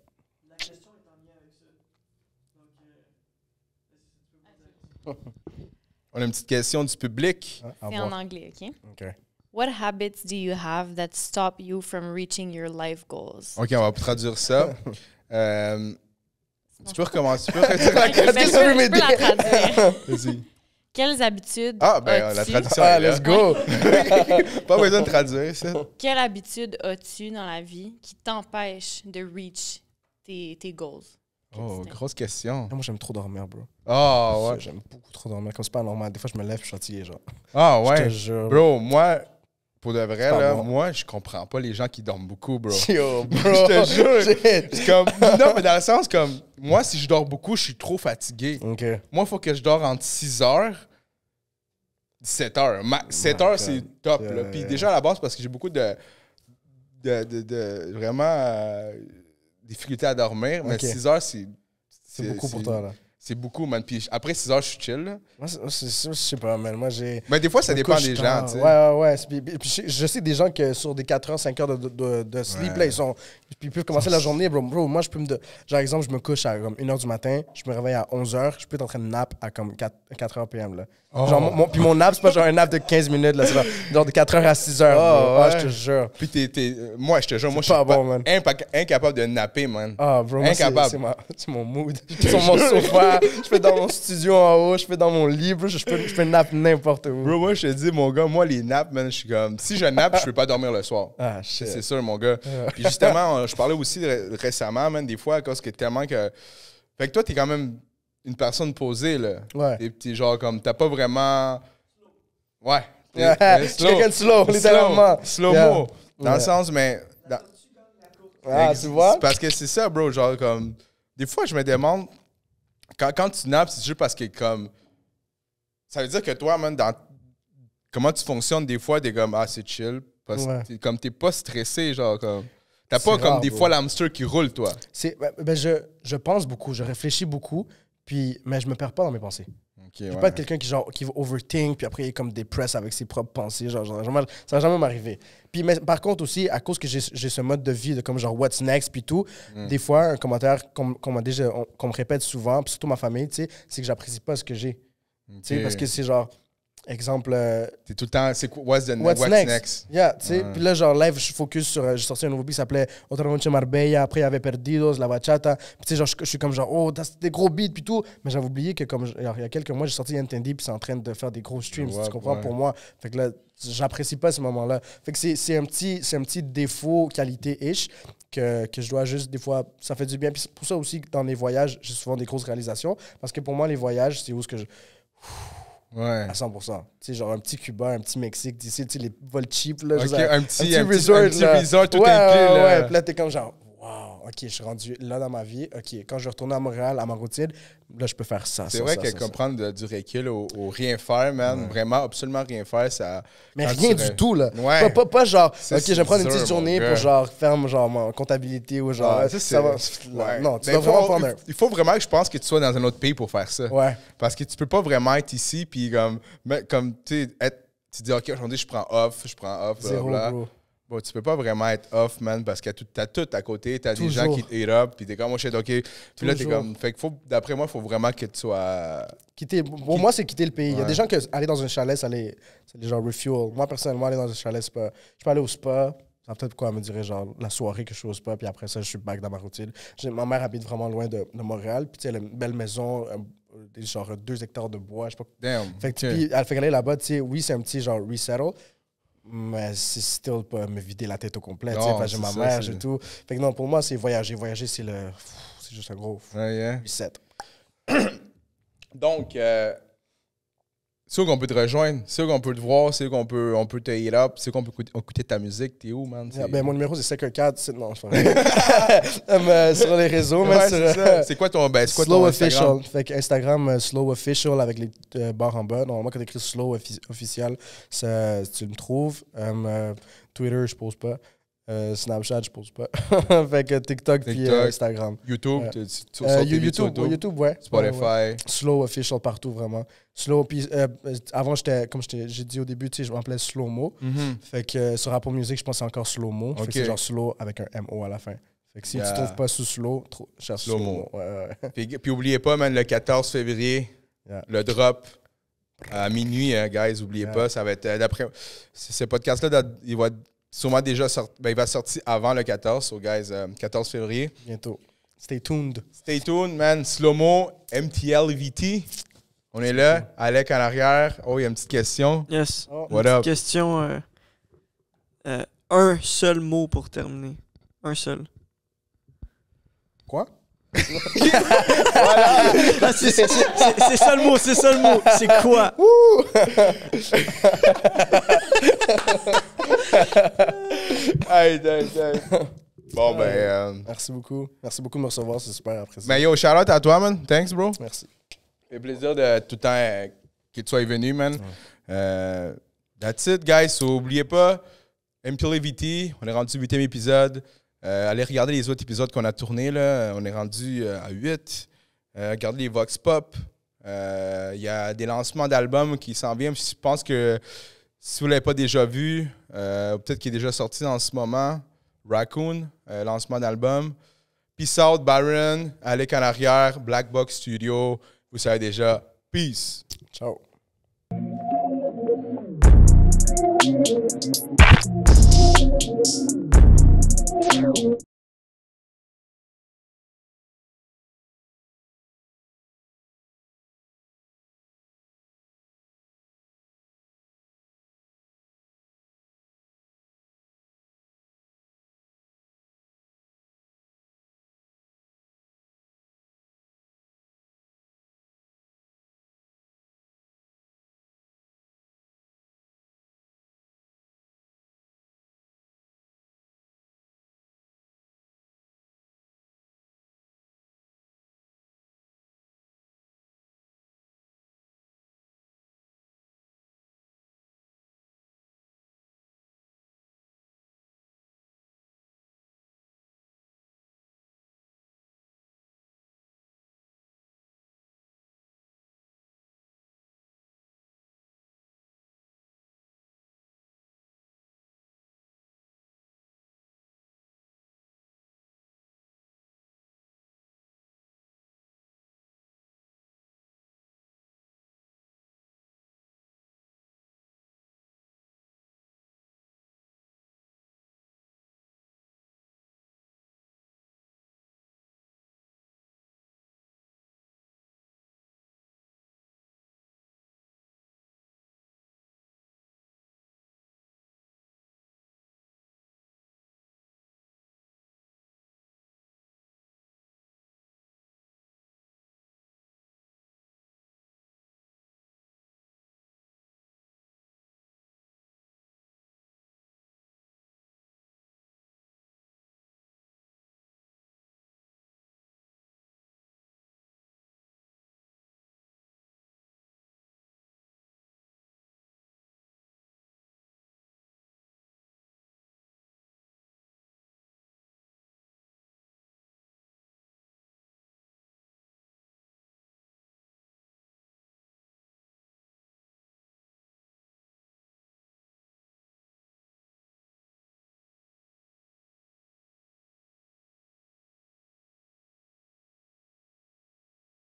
Speaker 3: La question est en lien avec ça.
Speaker 1: On a une petite question du public.
Speaker 4: C'est en anglais,
Speaker 2: OK.
Speaker 4: What habits do you have that stop you from reaching your life goals?
Speaker 1: OK, on va traduire ça. Tu peux recommencer. Tu peux retirer la question.
Speaker 4: Je peux la traduire.
Speaker 1: Vas-y.
Speaker 4: Quelles habitudes
Speaker 1: la
Speaker 4: as-tu?
Speaker 1: traduction.
Speaker 2: Let's go!
Speaker 1: Pas besoin de traduire ça.
Speaker 4: Quelle habitude as-tu dans la vie qui t'empêche de reach tes goals?
Speaker 1: Oh, grosse question.
Speaker 2: Moi, j'aime trop dormir, bro.
Speaker 1: Ah, ouais.
Speaker 2: J'aime beaucoup trop dormir. Comme c'est pas normal. Des fois, je me lève et je suis fatigué, genre.
Speaker 1: Ah,
Speaker 2: Je
Speaker 1: ouais.
Speaker 2: te jure.
Speaker 1: Bro, moi, pour de vrai,
Speaker 2: pas
Speaker 1: là,
Speaker 2: bon.
Speaker 1: moi, je comprends pas les gens qui dorment beaucoup, bro.
Speaker 2: Yo, bro.
Speaker 1: Je te jure.
Speaker 2: Shit.
Speaker 1: C'est comme, non, mais dans le sens comme, moi, si je dors beaucoup, je suis trop fatigué.
Speaker 2: OK.
Speaker 1: Moi, il faut que je dors entre 6 heures 17 heures. 7 heures, c'est top. Là. Puis déjà, à la base, parce que j'ai beaucoup de vraiment difficultés à dormir, mais 6 heures, c'est
Speaker 2: beaucoup pour toi, là.
Speaker 1: C'est beaucoup, man. Puis après 6 heures, je suis chill, là.
Speaker 2: Moi, je sais pas, man. Moi, j'ai...
Speaker 1: Mais des fois, ça
Speaker 2: je me
Speaker 1: dépend
Speaker 2: couche
Speaker 1: des gens,
Speaker 2: tard.
Speaker 1: tu sais.
Speaker 2: Ouais. Puis je sais des gens que sur des 4 heures, 5 heures de sleep, là, ils peuvent commencer la journée, bro. Moi, je peux genre, exemple, je me couche à comme 1 heure du matin, je me réveille à 11 heures, je peux être en train de nap à comme 4 heures PM, là.
Speaker 1: Oh.
Speaker 2: Genre, puis mon nap, c'est pas genre un nap de 15 minutes, là. C'est genre de 4 heures à 6 heures, bro.
Speaker 1: ouais.
Speaker 2: Je te jure.
Speaker 1: Puis moi, je te jure, moi, je suis
Speaker 2: pas bon, man.
Speaker 1: incapable de napper, man.
Speaker 2: Ah, bro, moi,
Speaker 1: Incapable.
Speaker 2: c'est mon mood. Je suis sur mon sofa, je fais dans mon studio en haut, je fais dans mon lit, bro, je peux nap n'importe où.
Speaker 1: Bro, moi, je te dis, mon gars, moi, les naps, man, je suis comme... Si je nappe, je peux pas dormir le soir.
Speaker 2: Ah, shit.
Speaker 1: C'est sûr, mon gars. Puis justement, je parlais aussi récemment, man, des fois, à cause que tellement que... Fait que toi, t'es quand même une personne posée, là.
Speaker 2: Ouais.
Speaker 1: Des petits genre comme... T'as pas vraiment... Ouais.
Speaker 2: Je suis quelqu'un de slow, littéralement.
Speaker 1: Slow-mo. Dans le sens, mais...
Speaker 2: Tu vois?
Speaker 1: C'est parce que c'est ça, bro. Genre, comme... Des fois, je me demande... Quand tu nappes, c'est juste parce que, comme... Ça veut dire que toi, man, dans... Comment tu fonctionnes, des fois, t'es comme... Ah, c'est chill. Parce que comme t'es pas stressé, genre, comme... T'as pas comme des fois l'hamster qui roule, toi.
Speaker 2: Je pense beaucoup, je réfléchis beaucoup, mais je me perds pas dans mes pensées. Je ne vais pas être quelqu'un qui va overthink, puis après il est comme dépressé avec ses propres pensées. Genre, ça va jamais m'arriver. Mais par contre aussi, à cause que j'ai ce mode de vie de comme genre what's next, puis tout, des fois, un commentaire qu'on me répète souvent, puis surtout ma famille, c'est que j'apprécie pas ce que j'ai. Parce que c'est genre... Exemple.
Speaker 1: T'es tout le temps. C'est quoi? What's next?
Speaker 2: Yeah, tu sais. Puis là, genre, live, je focus sur. J'ai sorti un nouveau beat qui s'appelait Otra Noche Marbella. Après, il y avait Perdidos, La Bachata. Puis tu sais, genre, je suis comme genre, oh, c'est des gros beats, puis tout. Mais j'avais oublié que, comme, il y a quelques mois, j'ai sorti Entendi, puis c'est en train de faire des gros streams, tu comprends, pour moi. Fait que là, j'apprécie pas ce moment-là. Fait que c'est un petit défaut, qualité-ish, que je dois juste, des fois, ça fait du bien. Puis pour ça aussi, dans les voyages, j'ai souvent des grosses réalisations. Parce que pour moi, les voyages, c'est où ce que je. À 100%. Tu sais, genre un petit Cuba, un petit Mexique, d'ici, tu sais, les vols cheap, là.
Speaker 1: Okay,
Speaker 2: un
Speaker 1: petit
Speaker 2: resort
Speaker 1: tout inclus, là.
Speaker 2: Ouais, puis là, t'es comme genre, wow, OK, je suis rendu là dans ma vie. OK, quand je retourne à Montréal, à ma routine, là, je peux faire ça.
Speaker 1: C'est vrai que comprendre du recul au rien faire, man, vraiment, absolument rien faire, ça...
Speaker 2: Mais rien du tout, là.
Speaker 1: Ouais.
Speaker 2: Pas genre, OK, je vais prendre une
Speaker 1: dur,
Speaker 2: petite journée pour genre faire genre ma comptabilité ou genre... ça va. Non, tu dois vraiment prendre
Speaker 1: il faut vraiment que je pense que tu sois dans un autre pays pour faire ça.
Speaker 2: Ouais.
Speaker 1: Parce que tu peux pas vraiment être ici, puis comme tu sais, tu dis, OK, aujourd'hui, je prends off,
Speaker 2: Zéro, bro.
Speaker 1: Bon, tu peux pas vraiment être off, man, parce que t'as tout à côté, t'as des gens qui te hit up, puis t'es comme, moi, je suis OK. Puis là, t'es comme, fait que d'après moi, il faut vraiment que tu sois...
Speaker 2: Pour moi, c'est quitter le pays. Il y a des gens qui aller dans un chalet, ça les genre refuel. Moi, personnellement, aller dans un chalet, c'est pas... Je peux aller au spa, Ça va peut-être quoi me dirait genre la soirée que je chose pas, puis après ça, je suis back dans ma routine. Ma mère habite vraiment loin de Montréal, puis elle a une belle maison, genre 2 hectares de bois, je sais pas.
Speaker 1: Damn.
Speaker 2: Fait que, puis elle fait qu'aller là-bas, tu sais, oui, c'est un petit genre resettle, mais c'est still pas me vider la tête au complet, tu sais, parce que j'ai ma mère, j'ai tout. Fait que non, pour moi, c'est voyager. Voyager, c'est juste un gros reset.
Speaker 1: Donc, c'est où qu'on peut te rejoindre, c'est où qu'on peut te voir, c'est où qu'on peut te hit up, c'est où qu'on peut écouter ta musique, t'es où, man?
Speaker 2: Ben, mon numéro, c'est 514. Non, je sais sur les réseaux, mais
Speaker 1: c'est quoi ton
Speaker 2: Slow
Speaker 1: Instagram?
Speaker 2: Official. Fait que Instagram, Slow Official avec les barres en bas. Normalement, quand tu écris Slow Official, tu me trouves. Twitter, je pose pas. Snapchat, je pose pas. Fait que TikTok puis Instagram.
Speaker 1: YouTube,
Speaker 2: YouTube, ouais.
Speaker 1: Spotify.
Speaker 2: Ouais. Slow Official partout, vraiment. Slow, puis avant, comme j'ai dit au début, je m'appelais Slow Mo. Fait que sur Apple Music, je pense que c'est encore Slow Mo. Fait que c'est genre Slow avec un M-O à la fin. Fait que si tu ne trouves pas sous Slow, cherche Slow Mo. Ouais.
Speaker 1: Puis oubliez pas, man, le 14 février, le drop à minuit, guys, oubliez pas. Ça va être d'après. Ce podcast-là, il va sûrement déjà sorti. Ben, il va sortir avant le 14, so guys, 14 février.
Speaker 2: Bientôt. Stay tuned.
Speaker 1: Stay tuned, man. Slow-mo, MTLVT. On est là. Alec en arrière. Oh, il y a une petite question.
Speaker 3: Yes.
Speaker 1: What up?
Speaker 3: Question. Un seul mot pour terminer. Un seul.
Speaker 2: Quoi?
Speaker 3: Voilà. C'est ça le mot, c'est ça le mot. C'est quoi?
Speaker 1: Hey. Bon,
Speaker 2: Merci beaucoup. Merci beaucoup de me recevoir, c'est super apprécié.
Speaker 1: Mais yo, shout out à toi, man. Thanks, bro.
Speaker 2: Merci.
Speaker 1: C'est plaisir de tout le temps que tu sois venu, man. That's it, guys. So, oubliez pas, MTLVT, on est rendu 8e épisode. Allez regarder les autres épisodes qu'on a tournés, là. On est rendu à 8. Regardez les Vox Pop. Il y a des lancements d'albums qui s'en viennent. Je pense que si vous ne l'avez pas déjà vu, peut-être qu'il est déjà sorti en ce moment. Raccoon, lancement d'album. Peace out, Baron, Alec en arrière, Black Box Studio. Vous savez déjà. Peace.
Speaker 2: Ciao.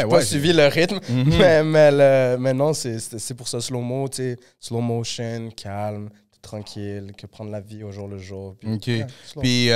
Speaker 2: Pas suivi le rythme, mais non, c'est pour ça, slow-mo, tu sais, slow motion, calme, tranquille, que prendre la vie au jour le jour.
Speaker 1: Puis,